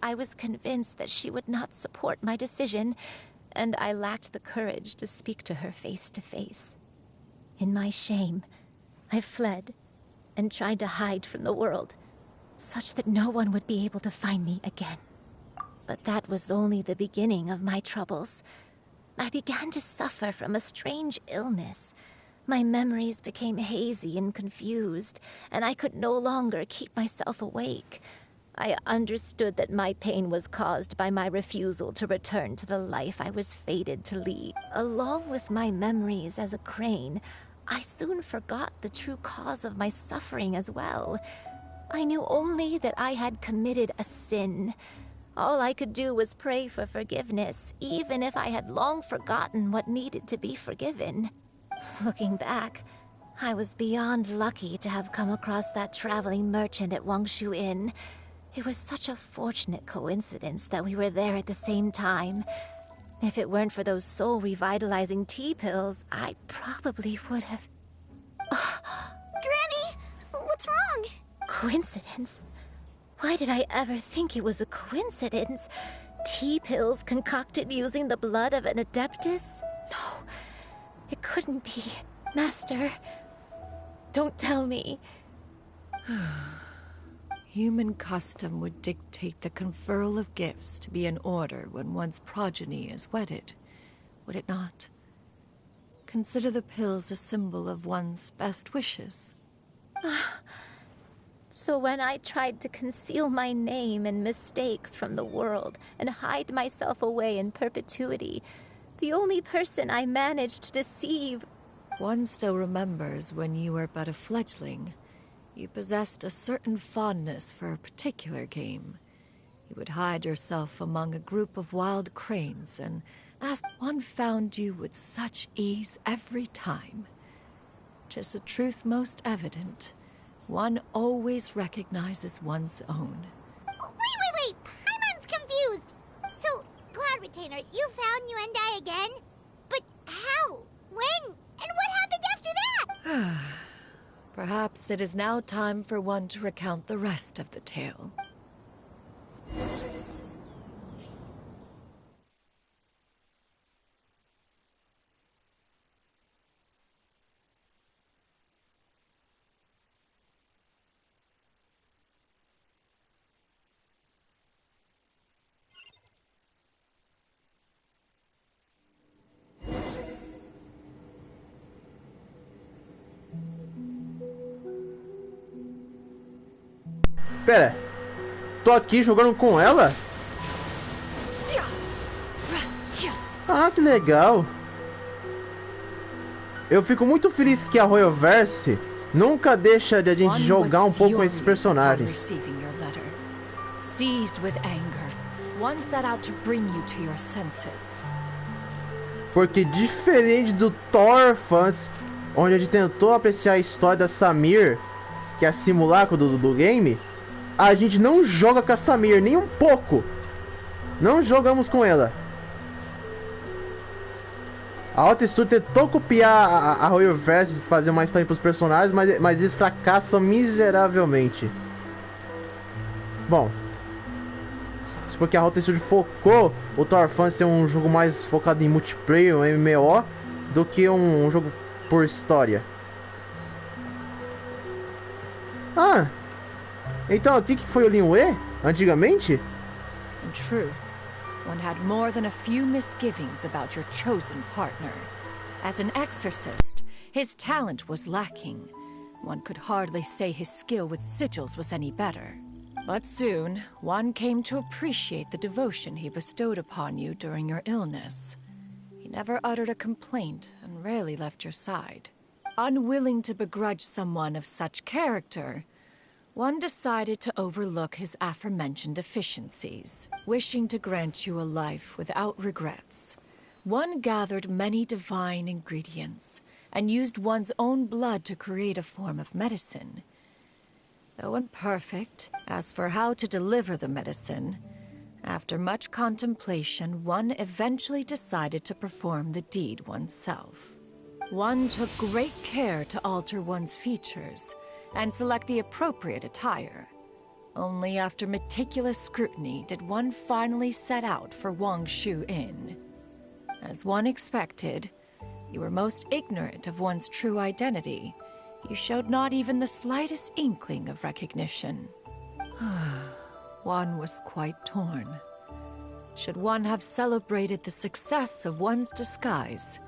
I was convinced that she would not support my decision, and I lacked the courage to speak to her face to face. In my shame, I fled and tried to hide from the world, such that no one would be able to find me again. But that was only the beginning of my troubles. I began to suffer from a strange illness. My memories became hazy and confused, and I could no longer keep myself awake. I understood that my pain was caused by my refusal to return to the life I was fated to lead. Along with my memories as a crane, I soon forgot the true cause of my suffering as well. I knew only that I had committed a sin. All I could do was pray for forgiveness, even if I had long forgotten what needed to be forgiven. Looking back, I was beyond lucky to have come across that traveling merchant at Wangshu Inn. It was such a fortunate coincidence that we were there at the same time. If it weren't for those soul-revitalizing tea pills, I probably would have... Granny! What's wrong? Coincidence? Why did I ever think it was a coincidence? Tea pills concocted using the blood of an adeptus? couldn't be. Master, don't tell me. Human custom would dictate the conferral of gifts to be in order when one's progeny is wedded, would it not? Consider the pills a symbol of one's best wishes. So when I tried to conceal my name and mistakes from the world and hide myself away in perpetuity, the only person I managed to deceive... One still remembers when you were but a fledgling. You possessed a certain fondness for a particular game. You would hide yourself among a group of wild cranes, and as one found you with such ease every time. 'Tis a truth most evident. One always recognizes one's own. Wait! Paimon's confused! So, Cloud Retainer, you found Yuendai again? But how? When? And what happened after that? Perhaps it is now time for one to recount the rest of the tale. Pera, tô aqui jogando com ela? Ah, que legal. Eu fico muito feliz que a Royalverse nunca deixa de a gente jogar um pouco com esses personagens. Seized with anger, one set out to bring you to your senses. Porque diferente do Thorfans, onde a gente tentou apreciar a história da Samir, que é a simulacro do game, a gente não joga com a Samir nem um pouco. Não jogamos com ela. A Alta Studio tentou copiar a Royalverse de fazer uma história para os personagens, mas eles fracassam miseravelmente. Bom, isso porque a Alta Studio focou o Thorfans ser um jogo mais focado em multiplayer, um MMO, do que um jogo por história. Ah, então aqui que foi o Linwë antigamente? In truth, one had more than a few misgivings about your chosen partner. As an exorcist, his talent was lacking. One could hardly say his skill with sigils was any better. But soon, one came to appreciate the devotion he bestowed upon you during your illness. He never uttered a complaint and rarely left your side. Unwilling to begrudge someone of such character, one decided to overlook his aforementioned deficiencies. Wishing to grant you a life without regrets, one gathered many divine ingredients and used one's own blood to create a form of medicine. Though imperfect, as for how to deliver the medicine, after much contemplation, one eventually decided to perform the deed oneself. One took great care to alter one's features and select the appropriate attire. Only after meticulous scrutiny did one finally set out for Wangshu Inn. As one expected, you were most ignorant of one's true identity. You showed not even the slightest inkling of recognition. One was quite torn. Should one have celebrated the success of one's disguise?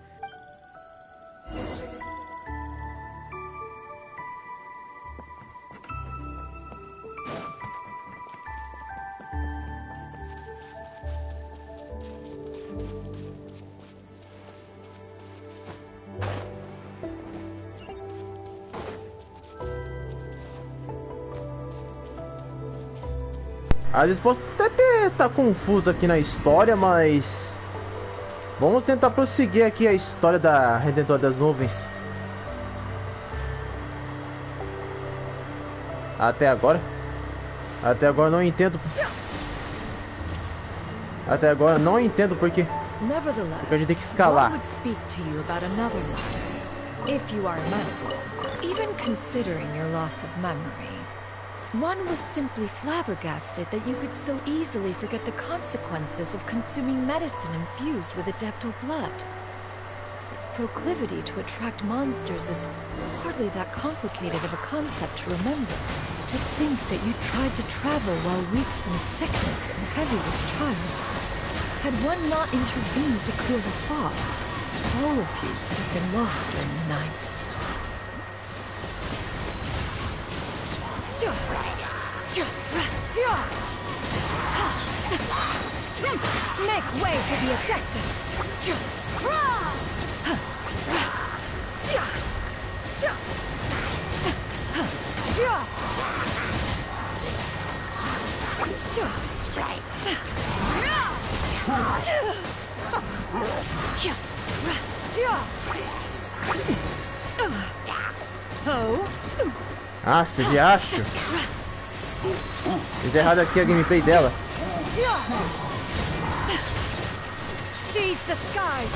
Às vezes posso até estar confuso aqui na história, mas vamos tentar prosseguir aqui a história da Redentora das Nuvens. Até agora não entendo. Até agora não entendo porque a gente tem que escalar. If you are amenable, even considering your loss of memory. One was simply flabbergasted that you could so easily forget the consequences of consuming medicine infused with adeptal blood. It its proclivity to attract monsters is hardly that complicated of a concept to remember. To think that you tried to travel while weak from sickness and heavy with child. Had one not intervened to clear the fog, all of you would have been lost during the night. Make way for the Adeptus! Nossa, de acho. Fiz errado aqui a gameplay dela. Seize the skies.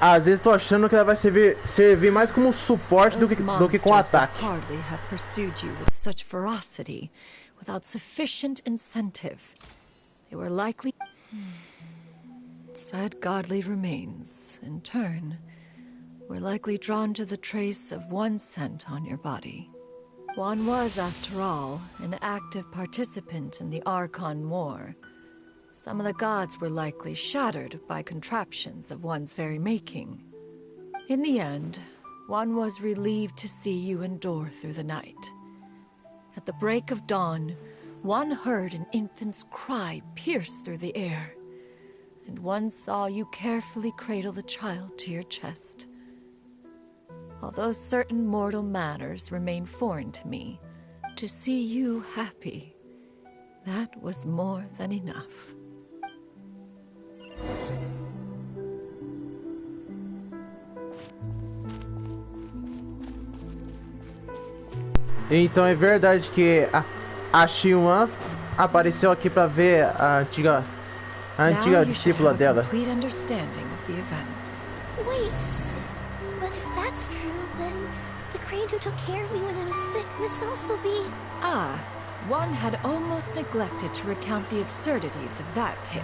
Às vezes tô achando que ela vai servir mais como suporte do que com ataque. Hardly have pursued you with such ferocity without sufficient incentive. They were likely sad godly remains, in turn, were likely drawn to the trace of one scent on your body. One was, after all, an active participant in the Archon War. Some of the gods were likely shattered by contraptions of one's very making. In the end, one was relieved to see you endure through the night. At the break of dawn, one heard an infant's cry pierce through the air, and one saw you carefully cradle the child to your chest. Although certain mortal matters remain foreign to me, to see you happy, that was more than enough. Então é verdade que a Xiwan apareceu aqui pra ver a antiga discípula dela. Complete understanding of the events. Wait, but if that's true, then the crane who took care of me when I was sick must also be... Ah, one had almost neglected to recount the absurdities of that tale.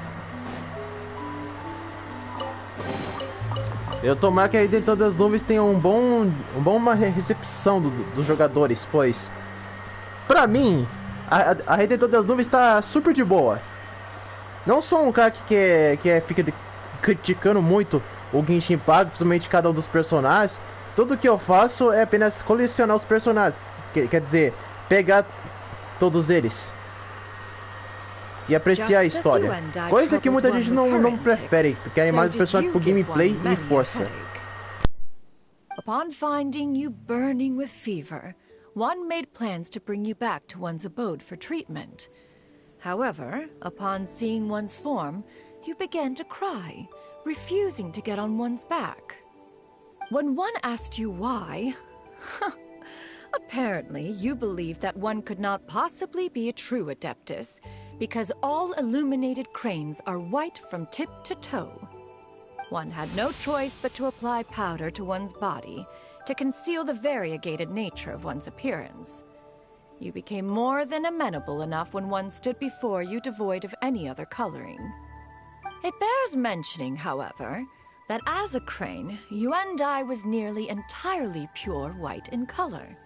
Eu tomara que a Redentor das Nuvens tenha uma recepção dos jogadores, pois pra mim a Redentor das Nuvens tá super de boa. Não sou um cara que fica criticando muito o Genshin Impact, principalmente cada um dos personagens. Tudo que eu faço é apenas colecionar os personagens, quer dizer, pegar todos eles e apreciar a história. Coisa que muita gente não prefere, querem mais os personagens por gameplay e força. Upon finding you burning with fever, one made plans to bring you back to one's abode for treatment. However, upon seeing one's form, you began to cry, refusing to get on one's back. When one asked you why, apparently you believed that one could not possibly be a true Adeptus, because all illuminated cranes are white from tip to toe. One had no choice but to apply powder to one's body to conceal the variegated nature of one's appearance. You became more than amenable enough when one stood before you devoid of any other coloring. It bears mentioning, however, that as a crane, Yuandai was nearly entirely pure white in color.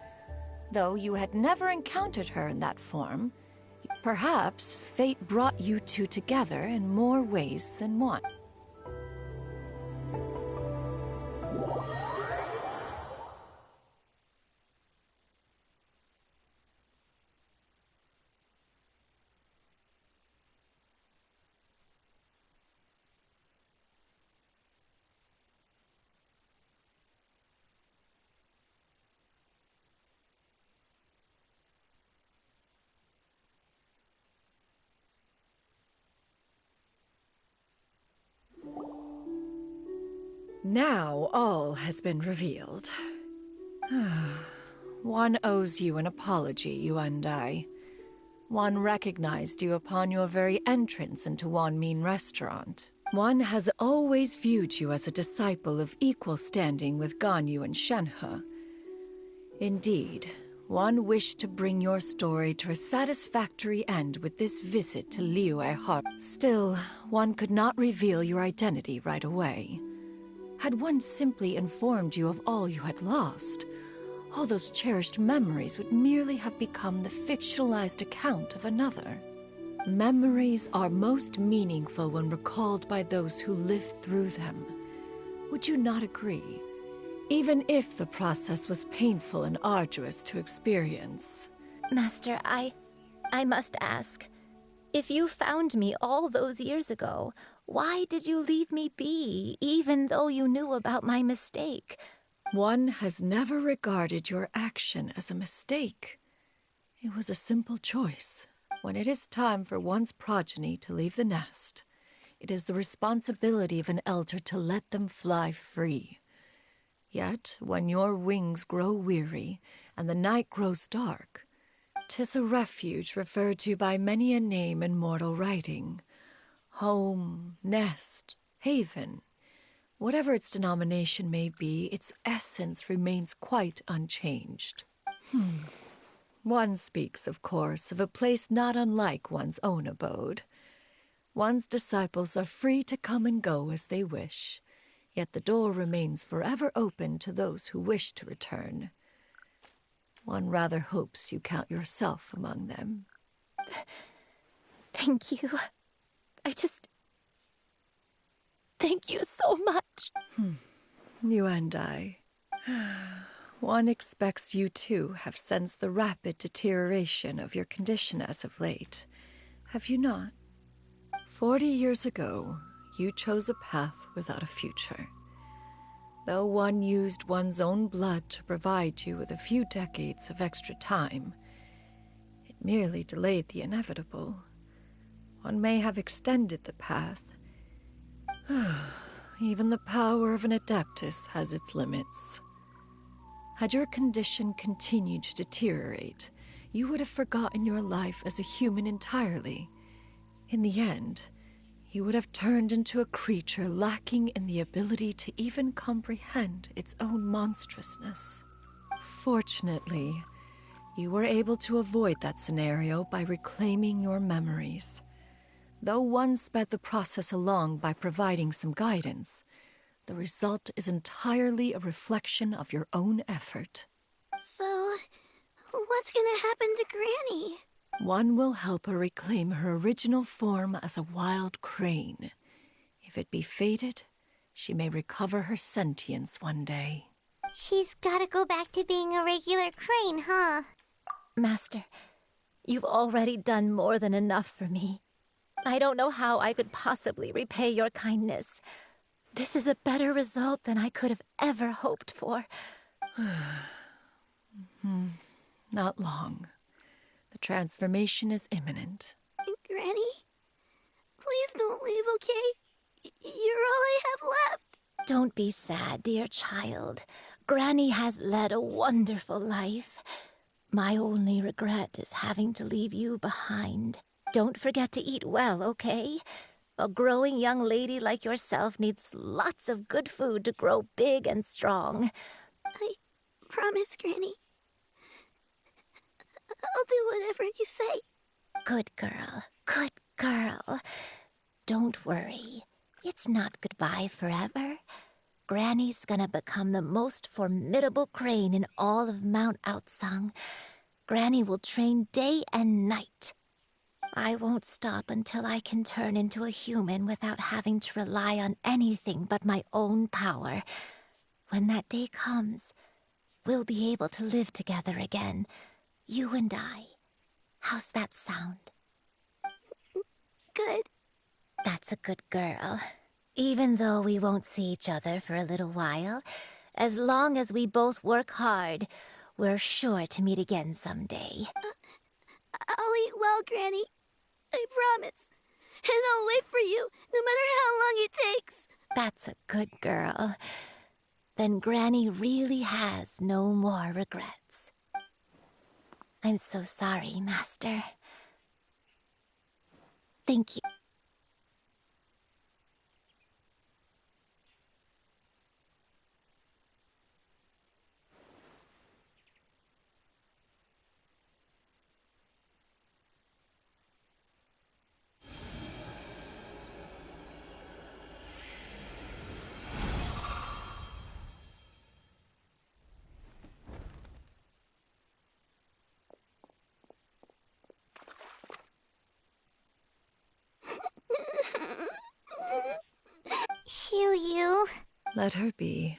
Though you had never encountered her in that form, perhaps fate brought you two together in more ways than one. Now all has been revealed. One owes you an apology, you and I. One recognized you upon your very entrance into Wanmin Restaurant. One has always viewed you as a disciple of equal standing with Ganyu and Shenhe. Indeed, One wished to bring your story to a satisfactory end with this visit to Liyue Harbor. Still, one could not reveal your identity right away. Had one simply informed you of all you had lost, all those cherished memories would merely have become the fictionalized account of another. Memories are most meaningful when recalled by those who lived through them. Would you not agree? Even if the process was painful and arduous to experience. Master, I must ask. If you found me all those years ago, why did you leave me be, even though you knew about my mistake? One has never regarded your action as a mistake. It was a simple choice. When it is time for one's progeny to leave the nest, it is the responsibility of an elder to let them fly free. Yet, when your wings grow weary and the night grows dark, 'tis a refuge referred to by many a name in mortal writing. Home, nest, haven. Whatever its denomination may be, its essence remains quite unchanged. One speaks, of course, of a place not unlike one's own abode. One's disciples are free to come and go as they wish, yet the door remains forever open to those who wish to return. One rather hopes you count yourself among them. Thank you. Thank you so much. You and I. One expects you too have sensed the rapid deterioration of your condition as of late. Have you not? 40 years ago, you chose a path without a future. Though one used one's own blood to provide you with a few decades of extra time, it merely delayed the inevitable. One may have extended the path. Even the power of an adeptus has its limits. Had your condition continued to deteriorate, you would have forgotten your life as a human entirely. In the end, you would have turned into a creature lacking in the ability to even comprehend its own monstrousness. Fortunately, you were able to avoid that scenario by reclaiming your memories. Though one sped the process along by providing some guidance, the result is entirely a reflection of your own effort. So, what's gonna happen to Granny? One will help her reclaim her original form as a wild crane. If it be fated, she may recover her sentience one day. She's gotta go back to being a regular crane, huh? Master, you've already done more than enough for me. I don't know how I could possibly repay your kindness. This is a better result than I could have ever hoped for. Not long. The transformation is imminent. Granny? Please don't leave, okay? You're all I have left. Don't be sad, dear child. Granny has led a wonderful life. My only regret is having to leave you behind. Don't forget to eat well, okay? A growing young lady like yourself needs lots of good food to grow big and strong. I promise, Granny. I'll do whatever you say. Good girl. Good girl. Don't worry. It's not goodbye forever. Granny's gonna become the most formidable crane in all of Mount Outsung. Granny will train day and night. I won't stop until I can turn into a human without having to rely on anything but my own power. When that day comes, we'll be able to live together again. You and I. How's that sound? Good. That's a good girl. Even though we won't see each other for a little while, as long as we both work hard, we're sure to meet again someday. I'll eat well, Granny. I promise. And I'll wait for you, no matter how long it takes. That's a good girl. Then Granny really has no more regrets. I'm so sorry, Master. Thank you. let her be.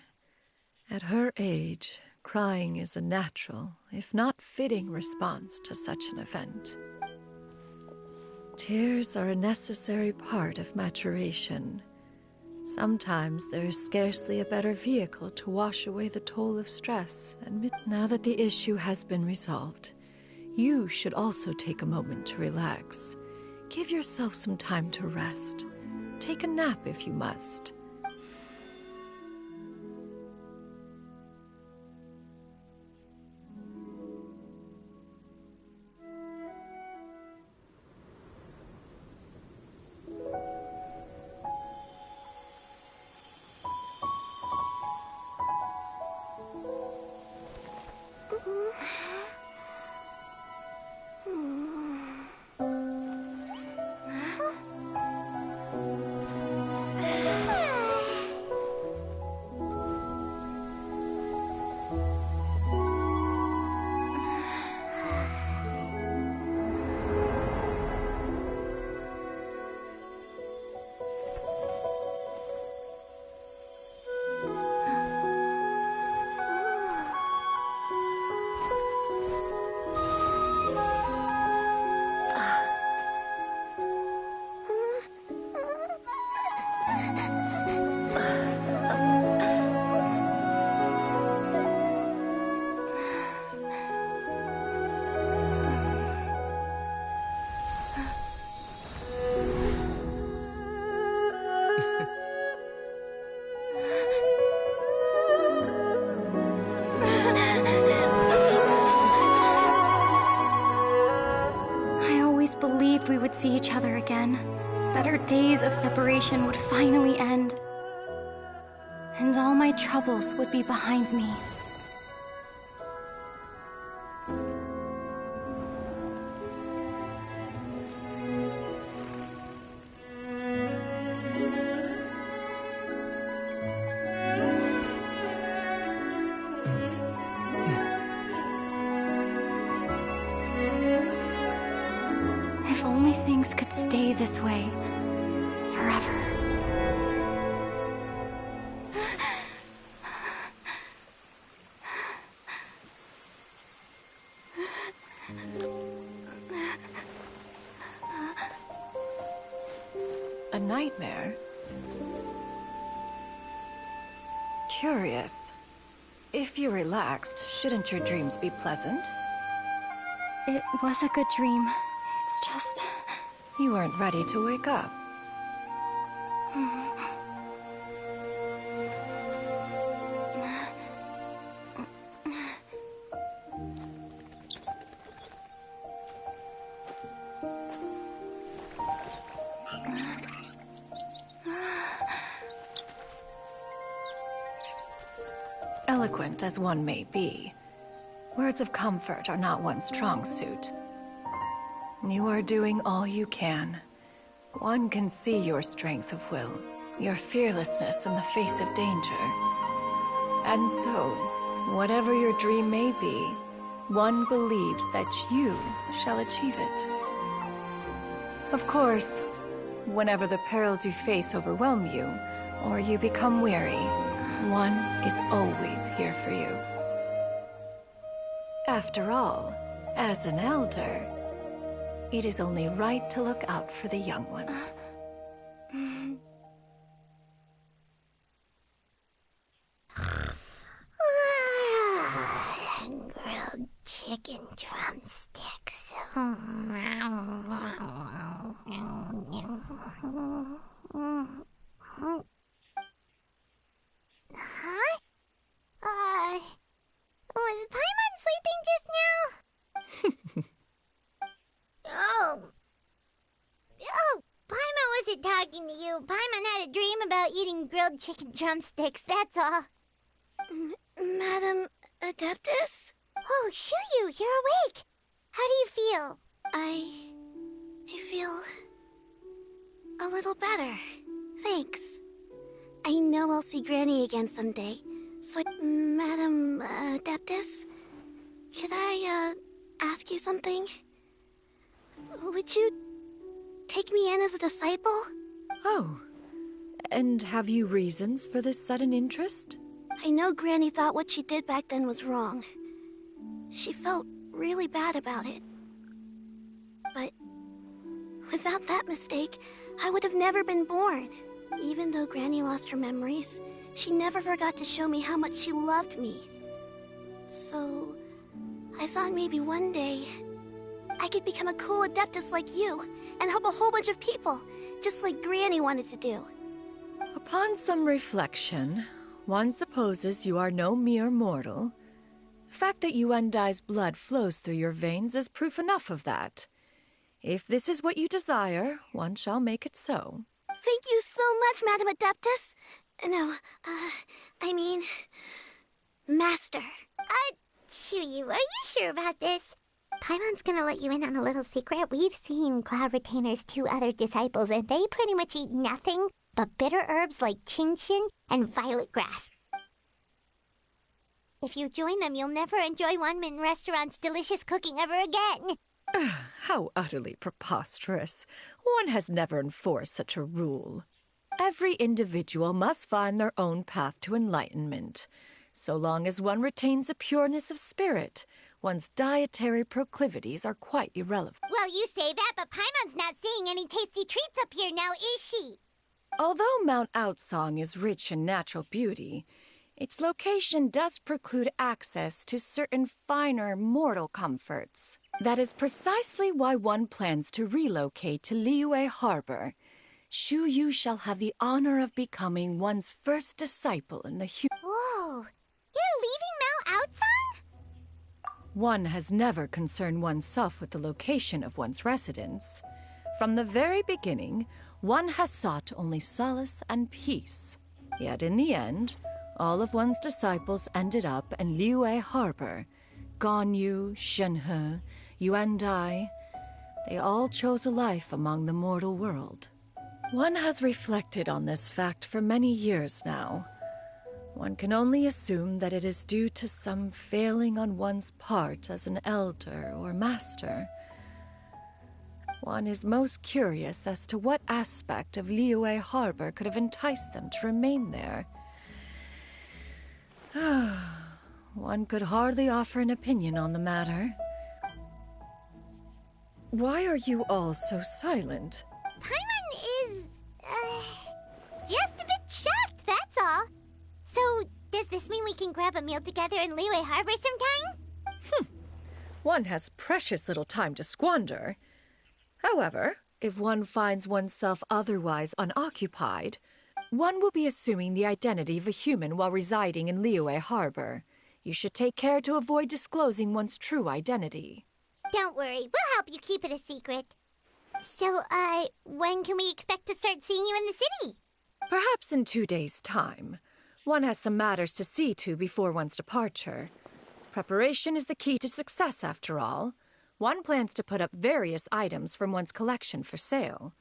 At her age, crying is a natural, if not fitting, response to such an event. Tears are a necessary part of maturation. Sometimes there is scarcely a better vehicle to wash away the toll of stress, and now that the issue has been resolved, you should also take a moment to relax. Give yourself some time to rest. Take a nap if you must. We would see each other again, that our days of separation would finally end, and all my troubles would be behind me. Stay this way forever. A nightmare? Curious. If you're relaxed, shouldn't your dreams be pleasant? It was a good dream. It's just... You weren't ready to wake up. Eloquent as one may be, words of comfort are not one's strong suit. You are doing all you can. One can see your strength of will, your fearlessness in the face of danger. And so, whatever your dream may be, one believes that you shall achieve it. Of course, whenever the perils you face overwhelm you, or you become weary, one is always here for you. After all, as an elder, it is only right to look out for the young ones. Grilled chicken drumsticks. Huh? Was Paimon sleeping just now? Oh, Paimon wasn't talking to you. Paimon had a dream about eating grilled chicken drumsticks, that's all. Madam Adeptus? Oh, Shuyu, you're awake. How do you feel? I feel a little better. Thanks. I know I'll see Granny again someday. So, Madam Adeptus, could I ask you something? Would you take me in as a disciple? Oh, And have you reasons for this sudden interest? I know Granny thought what she did back then was wrong. She felt really bad about it. But without that mistake, I would have never been born. Even though Granny lost her memories, she never forgot to show me how much she loved me. So, I thought maybe one day I could become a cool adeptus like you and help a whole bunch of people, just like Granny wanted to do. Upon some reflection, one supposes you are no mere mortal. The fact that Yuendai's blood flows through your veins is proof enough of that. If this is what you desire, one shall make it so. Thank you so much, Madam Adeptus. No, I mean, Master. Chuyu, are you sure about this? Paimon's gonna let you in on a little secret. We've seen Cloud Retainer's 2 other disciples, and they pretty much eat nothing but bitter herbs like Chinchin and violet grass. If you join them, you'll never enjoy Wanmin Restaurant's delicious cooking ever again. How utterly preposterous. One has never enforced such a rule. Every individual must find their own path to enlightenment. So long as one retains a pureness of spirit, one's dietary proclivities are quite irrelevant. Well, you say that, but Paimon's not seeing any tasty treats up here now, is she? Although Mount Outsong is rich in natural beauty, its location does preclude access to certain finer mortal comforts. That is precisely why one plans to relocate to Liyue Harbor. Shu Yu shall have the honor of becoming one's first disciple in the Whoa! You're leaving Mount Outsong? One has never concerned oneself with the location of one's residence. From the very beginning, one has sought only solace and peace. Yet in the end, all of one's disciples ended up in Liyue Harbor. Ganyu, Shenhe, Yuendai, they all chose a life among the mortal world. One has reflected on this fact for many years now. One can only assume that it is due to some failing on one's part as an elder or master. One is most curious as to what aspect of Liyue Harbor could have enticed them to remain there. One could hardly offer an opinion on the matter. Why are you all so silent? Paimon is, just a bit shocked, that's all. So, does this mean we can grab a meal together in Liyue Harbor sometime? One has precious little time to squander. However, if one finds oneself otherwise unoccupied, one will be assuming the identity of a human while residing in Liyue Harbor. You should take care to avoid disclosing one's true identity. Don't worry, we'll help you keep it a secret. So, when can we expect to start seeing you in the city? Perhaps in 2 days' time. One has some matters to see to before one's departure. Preparation is the key to success, after all. One plans to put up various items from one's collection for sale.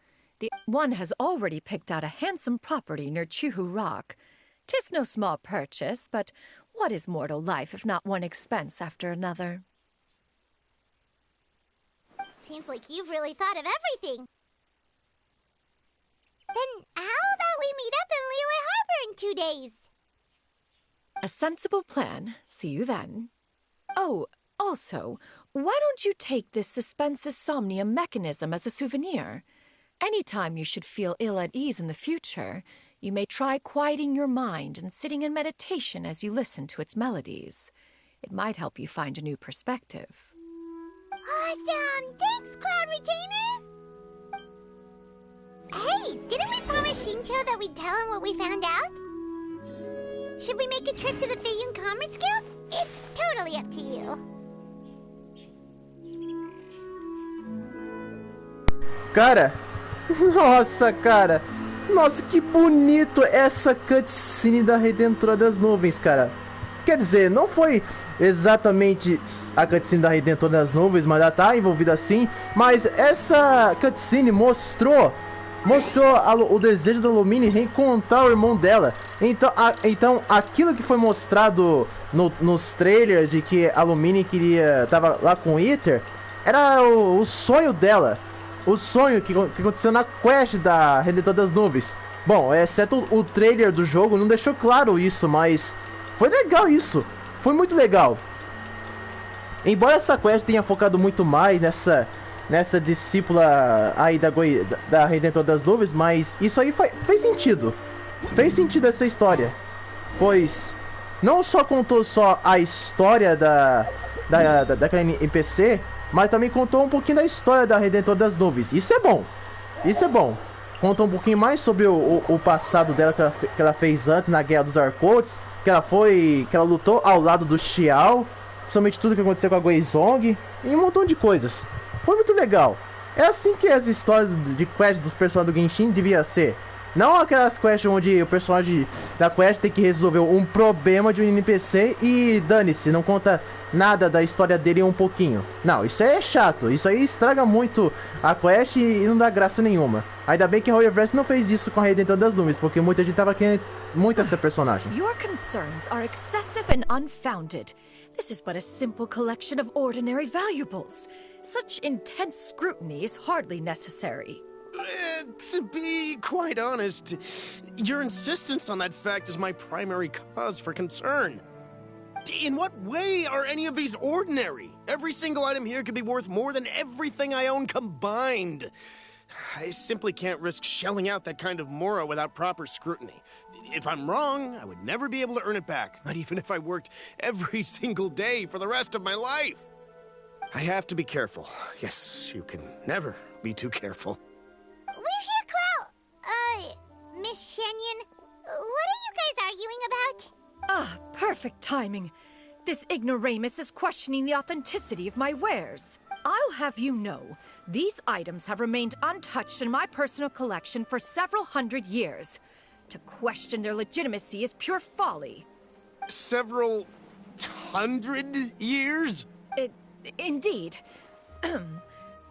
One has already picked out a handsome property near Chuhu Rock. 'Tis no small purchase, but what is mortal life if not one expense after another? Seems like you've really thought of everything. Then how about we meet up in Liyue Harbor in 2 days? A sensible plan. See you then. Oh, also, why don't you take this suspensus somnium mechanism as a souvenir? Anytime you should feel ill at ease in the future, you may try quieting your mind and sitting in meditation as you listen to its melodies. It might help you find a new perspective. Awesome! Thanks, Cloud Retainer! Hey, didn't we promise Shincho that we'd tell him what we found out? Should we make a trip to the Feiyun Commerce Guild? It's totally up to you. Cara, nossa, que bonito essa cutscene da Redentora das Nuvens, cara. Quer dizer, não foi exatamente a cutscene da Redentora das Nuvens, mas ela tá envolvida assim, mas essa cutscene mostrou o desejo da Lumine reencontrar o irmão dela. Então aquilo que foi mostrado nos trailers de que a Lumine tava lá com o Ether, era o sonho dela. O sonho que aconteceu na quest da Redentora das Nuvens. Bom, exceto o trailer do jogo, não deixou claro isso, mas foi legal isso. Foi muito legal. Embora essa quest tenha focado muito mais nessa discípula aí da Redentor das Nuvens, mas isso aí fez sentido. Fez sentido essa história. Pois não só contou só a história daquela NPC, mas também contou um pouquinho da história da Redentor das Nuvens. Isso é bom. Isso é bom. Conta um pouquinho mais sobre o passado dela que ela fez antes na Guerra dos Arcotes, que ela lutou ao lado do Xiao, principalmente tudo que aconteceu com a Guizhong e um montão de coisas. Foi muito legal. É assim que as histórias de quest dos personagens do Genshin devia ser. Não aquelas quests onde o personagem da quest tem que resolver um problema de um NPC e dane-se, não conta nada da história dele um pouquinho. Não, isso aí é chato, isso aí estraga muito a quest e não dá graça nenhuma. Ainda bem que a Holyverse não fez isso com a Redentor das Nuvens, porque muita gente tava querendo muito essa personagem. Your concerns are excessive and unfounded. This is but a simple collection of ordinary valuables. Such intense scrutiny is hardly necessary. To be quite honest, your insistence on that fact is my primary cause for concern. In what way are any of these ordinary? Every single item here could be worth more than everything I own combined. I simply can't risk shelling out that kind of mora without proper scrutiny. If I'm wrong, I would never be able to earn it back, not even if I worked every single day for the rest of my life. I have to be careful. Yes, you can never be too careful. We're here, Clow. Miss Shenyan, what are you guys arguing about? Ah, perfect timing. This ignoramus is questioning the authenticity of my wares. I'll have you know, these items have remained untouched in my personal collection for several hundred years. To question their legitimacy is pure folly. Several hundred years? Indeed.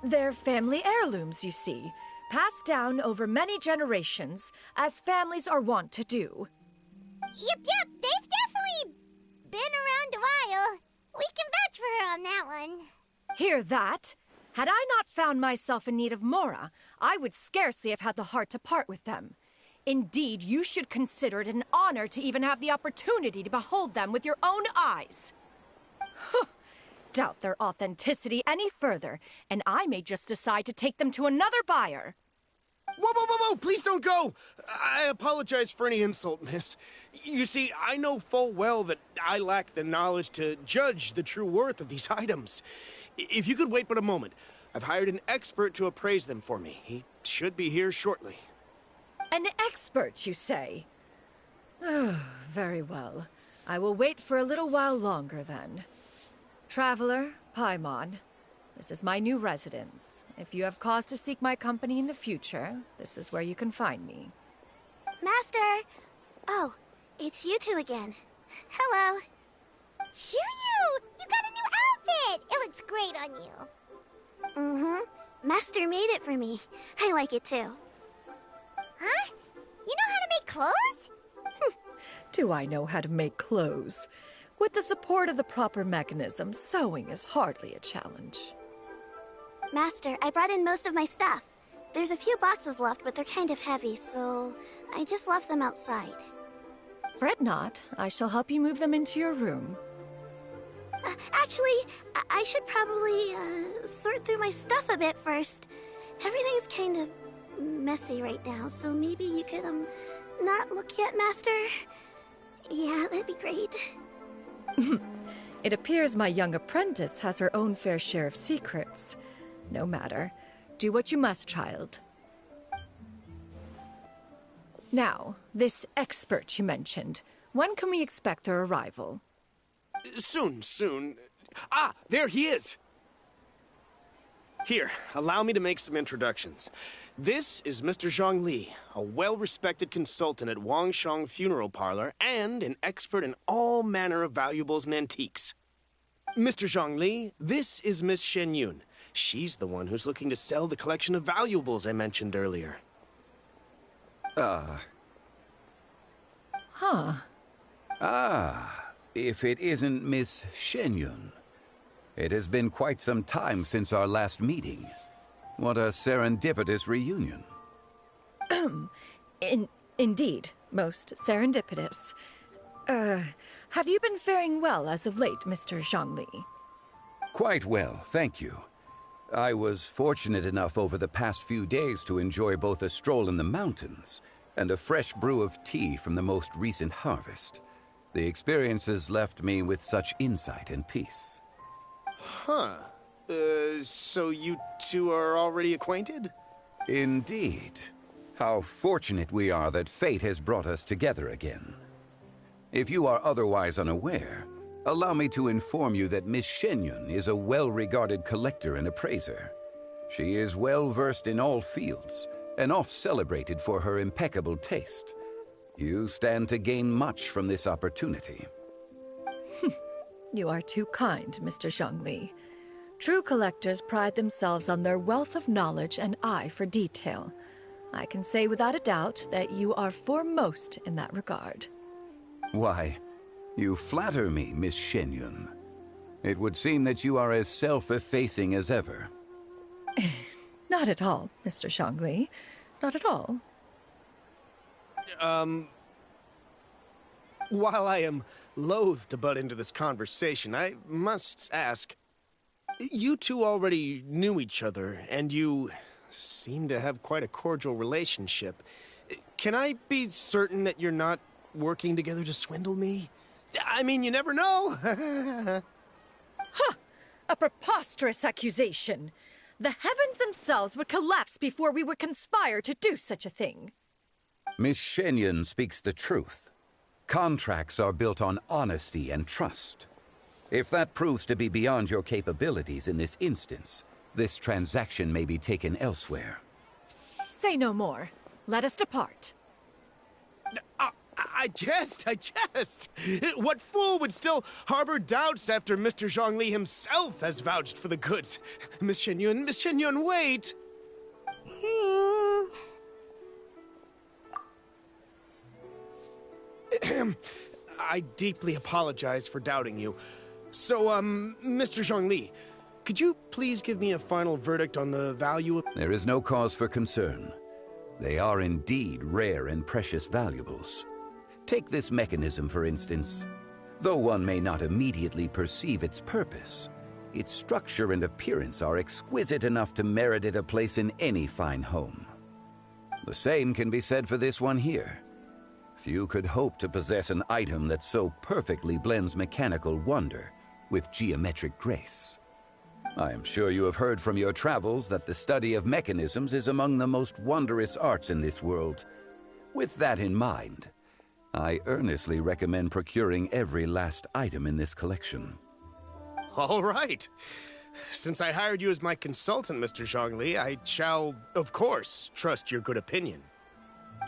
They're family heirlooms, you see, passed down over many generations, as families are wont to do. Yep, they've definitely been around a while. We can vouch for her on that one. Hear that? Had I not found myself in need of mora, I would scarcely have had the heart to part with them. Indeed, you should consider it an honor to even have the opportunity to behold them with your own eyes. Doubt their authenticity any further, and I may just decide to take them to another buyer. Whoa! Please don't go! I apologize for any insult, miss. You see, I know full well that I lack the knowledge to judge the true worth of these items. If you could wait but a moment, I've hired an expert to appraise them for me. He should be here shortly. An expert, you say? Very well. I will wait for a little while longer, then. Traveler, Paimon, this is my new residence. If you have cause to seek my company in the future, this is where you can find me. Master! Oh, it's you two again. Hello. Shiryu! You got a new outfit! It looks great on you. Mm-hmm. Master made it for me. I like it too. Huh? You know how to make clothes? Do I know how to make clothes? With the support of the proper mechanism, sewing is hardly a challenge. Master, I brought in most of my stuff. There's a few boxes left, but they're kind of heavy, so I just left them outside. Fret not. I shall help you move them into your room. Actually, I should probably sort through my stuff a bit first. Everything's kind of messy right now, so maybe you could, not look yet, Master? Yeah, that'd be great. It appears my young apprentice has her own fair share of secrets. No matter. Do what you must, child. Now, this expert you mentioned. When can we expect their arrival? Soon. Ah, there he is! Here, allow me to make some introductions. This is Mr. Zhongli, a well-respected consultant at Wangshang Funeral Parlor and an expert in all manner of valuables and antiques. Mr. Zhongli, this is Miss Shenyun. She's the one who's looking to sell the collection of valuables I mentioned earlier. If it isn't Miss Shenyun. It has been quite some time since our last meeting. What a serendipitous reunion. Indeed, most serendipitous. Have you been faring well as of late, Mr. Zhongli? Quite well, thank you. I was fortunate enough over the past few days to enjoy both a stroll in the mountains and a fresh brew of tea from the most recent harvest. The experiences left me with such insight and peace. Huh. So you two are already acquainted? Indeed. How fortunate we are that fate has brought us together again. If you are otherwise unaware, allow me to inform you that Miss Shenyun is a well-regarded collector and appraiser. She is well-versed in all fields, and oft-celebrated for her impeccable taste. You stand to gain much from this opportunity. You are too kind, Mr. Zhongli. True collectors pride themselves on their wealth of knowledge and eye for detail. I can say without a doubt that you are foremost in that regard. Why, you flatter me, Miss Shenyun. It would seem that you are as self-effacing as ever. Not at all, Mr. Zhongli. Not at all. While I am loath to butt into this conversation, I must ask, you two already knew each other, and you seem to have quite a cordial relationship. Can I be certain that you're not working together to swindle me? I mean, you never know. Huh! A preposterous accusation. The heavens themselves would collapse before we would conspire to do such a thing. Miss Shenyun speaks the truth. Contracts are built on honesty and trust. If that proves to be beyond your capabilities in this instance, this transaction may be taken elsewhere. Say no more. Let us depart. I jest. What fool would still harbor doubts after Mr. Zhongli himself has vouched for the goods? Miss Shenyun, wait! I deeply apologize for doubting you. So, Mr. Zhongli, could you please give me a final verdict on the value of— There is no cause for concern. They are indeed rare and precious valuables. Take this mechanism, for instance. Though one may not immediately perceive its purpose, its structure and appearance are exquisite enough to merit it a place in any fine home. The same can be said for this one here. Few could hope to possess an item that so perfectly blends mechanical wonder with geometric grace. I am sure you have heard from your travels that the study of mechanisms is among the most wondrous arts in this world. With that in mind, I earnestly recommend procuring every last item in this collection. All right. Since I hired you as my consultant, Mr. Zhongli, I shall, of course, trust your good opinion.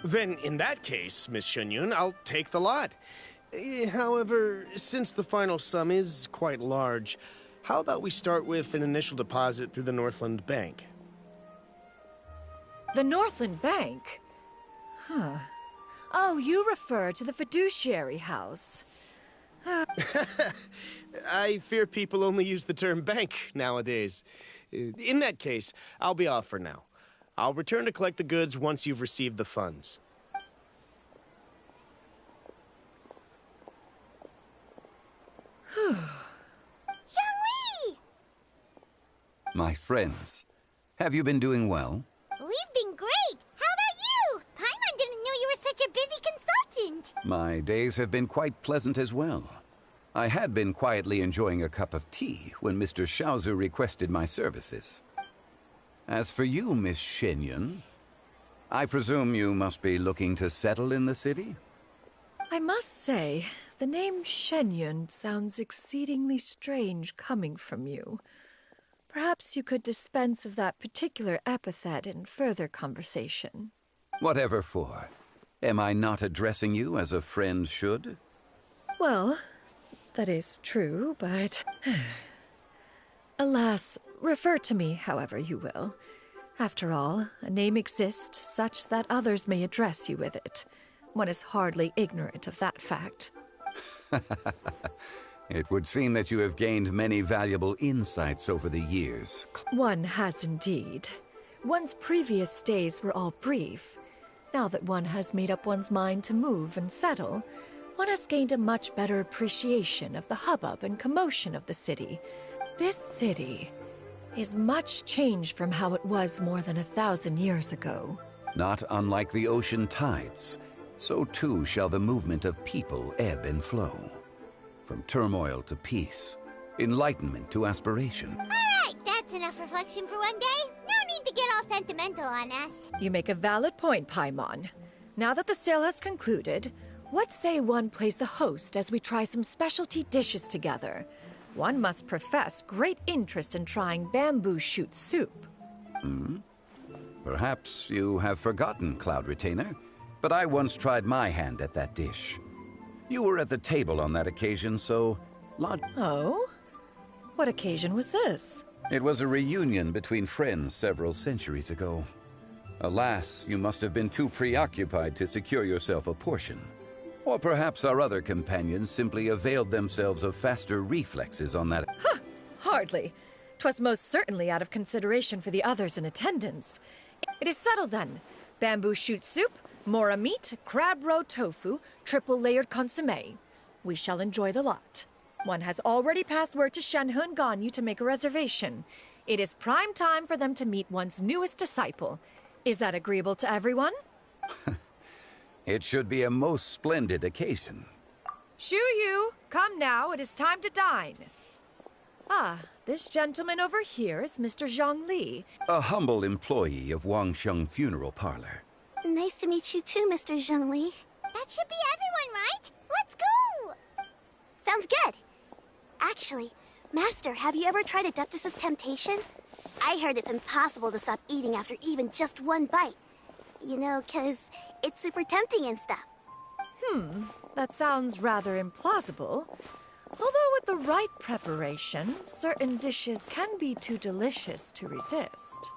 Then, in that case, Miss Shenyun, I'll take the lot. However, since the final sum is quite large, how about we start with an initial deposit through the Northland Bank? The Northland Bank? Huh. Oh, you refer to the fiduciary house. I fear people only use the term bank nowadays. In that case, I'll be off for now. I'll return to collect the goods once you've received the funds. Zhongli! My friends, have you been doing well? We've been great! How about you? Paimon didn't know you were such a busy consultant! My days have been quite pleasant as well. I had been quietly enjoying a cup of tea when Mr. Xiaozu requested my services. As for you, Miss Shenyun, I presume you must be looking to settle in the city? I must say, the name Shenyun sounds exceedingly strange coming from you. Perhaps you could dispense of that particular epithet in further conversation. Whatever for. Am I not addressing you as a friend should? Well, that is true, but... Alas, refer to me however you will. After all, a name exists such that others may address you with it. One is hardly ignorant of that fact. It would seem that you have gained many valuable insights over the years. One has indeed. One's previous days were all brief. Now that one has made up one's mind to move and settle, one has gained a much better appreciation of the hubbub and commotion of the city. This city is much changed from how it was more than 1,000 years ago. Not unlike the ocean tides, so too shall the movement of people ebb and flow. From turmoil to peace, enlightenment to aspiration. Alright, that's enough reflection for one day. No need to get all sentimental on us. You make a valid point, Paimon. Now that the sale has concluded, what say one plays the host as we try some specialty dishes together? One must profess great interest in trying bamboo shoot soup. Perhaps you have forgotten, Cloud Retainer, but I once tried my hand at that dish. You were at the table on that occasion, so... Oh? What occasion was this? It was a reunion between friends several centuries ago. Alas, you must have been too preoccupied to secure yourself a portion. Or perhaps our other companions simply availed themselves of faster reflexes on that... Huh! Hardly. 'Twas most certainly out of consideration for the others in attendance. It is settled then. Bamboo shoot soup, mora meat, crab roe tofu, triple-layered consommé. We shall enjoy the lot. One has already passed word to Shenhe and Ganyu to make a reservation. It is prime time for them to meet one's newest disciple. Is that agreeable to everyone? It should be a most splendid occasion. Shu Yu, come now, it is time to dine. Ah, this gentleman over here is Mr. Zhang Li. A humble employee of Wangsheng Funeral Parlor. Nice to meet you too, Mr. Zhengli. That should be everyone, right? Let's go! Sounds good. Actually, Master, have you ever tried Adeptus' temptation? I heard it's impossible to stop eating after even just one bite. You know, 'cause it's super tempting and stuff. That sounds rather implausible. Although with the right preparation, certain dishes can be too delicious to resist.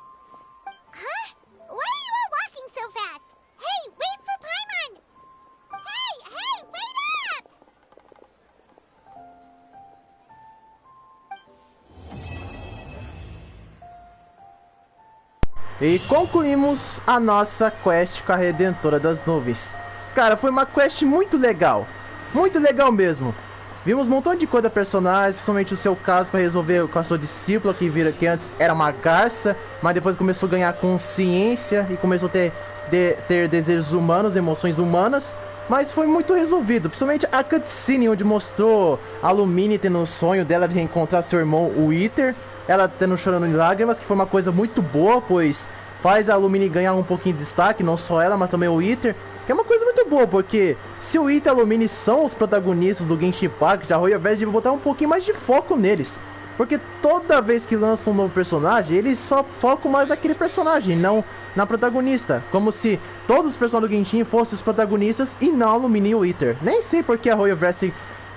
Huh? Why are you all walking so fast? Hey, wait for Paimon! Hey, wait up! E concluímos a nossa quest com a Redentora das Nuvens. Cara, foi uma quest muito legal mesmo. Vimos um montão de coisa da personagem, principalmente o seu caso para resolver com a sua discípula, que antes era uma garça, mas depois começou a ganhar consciência e começou a ter desejos humanos, emoções humanas. Mas foi muito resolvido, principalmente a cutscene onde mostrou a Lumine tendo um sonho dela de reencontrar seu irmão, o Wither. Ela tendo chorando em lágrimas, que foi uma coisa muito boa, pois faz a Lumine ganhar um pouquinho de destaque, não só ela, mas também o Wither. Que é uma coisa muito boa, porque se o Wither e a Lumine são os protagonistas do Genshin Impact, a Royal devia botar um pouquinho mais de foco neles. Porque toda vez que lançam um novo personagem, eles só focam mais naquele personagem, não na protagonista. Como se todos os personagens do Genshin fossem os protagonistas e não a Lumine e o Wither. Nem sei porque a Royal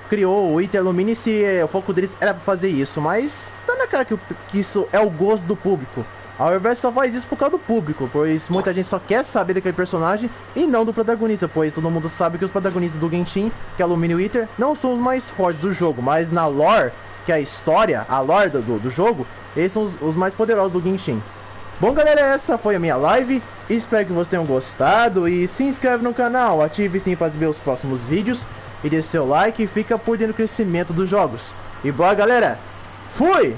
criou o Wither e a Lumine se o foco deles era pra fazer isso, mas tá na cara que isso é o gosto do público. A Royal só faz isso por causa do público, pois muita gente só quer saber daquele personagem e não do protagonista, pois todo mundo sabe que os protagonistas do Genshin, que é a Lumine e o Wither, não são os mais fortes do jogo, mas na lore, que é a história, a lore do jogo, eles são os mais poderosos do Genshin. Bom galera, essa foi a minha live, espero que vocês tenham gostado e se inscreve no canal, ative o sininho para ver os próximos vídeos e deixe seu like e fica por dentro do crescimento dos jogos. E bora galera, fui!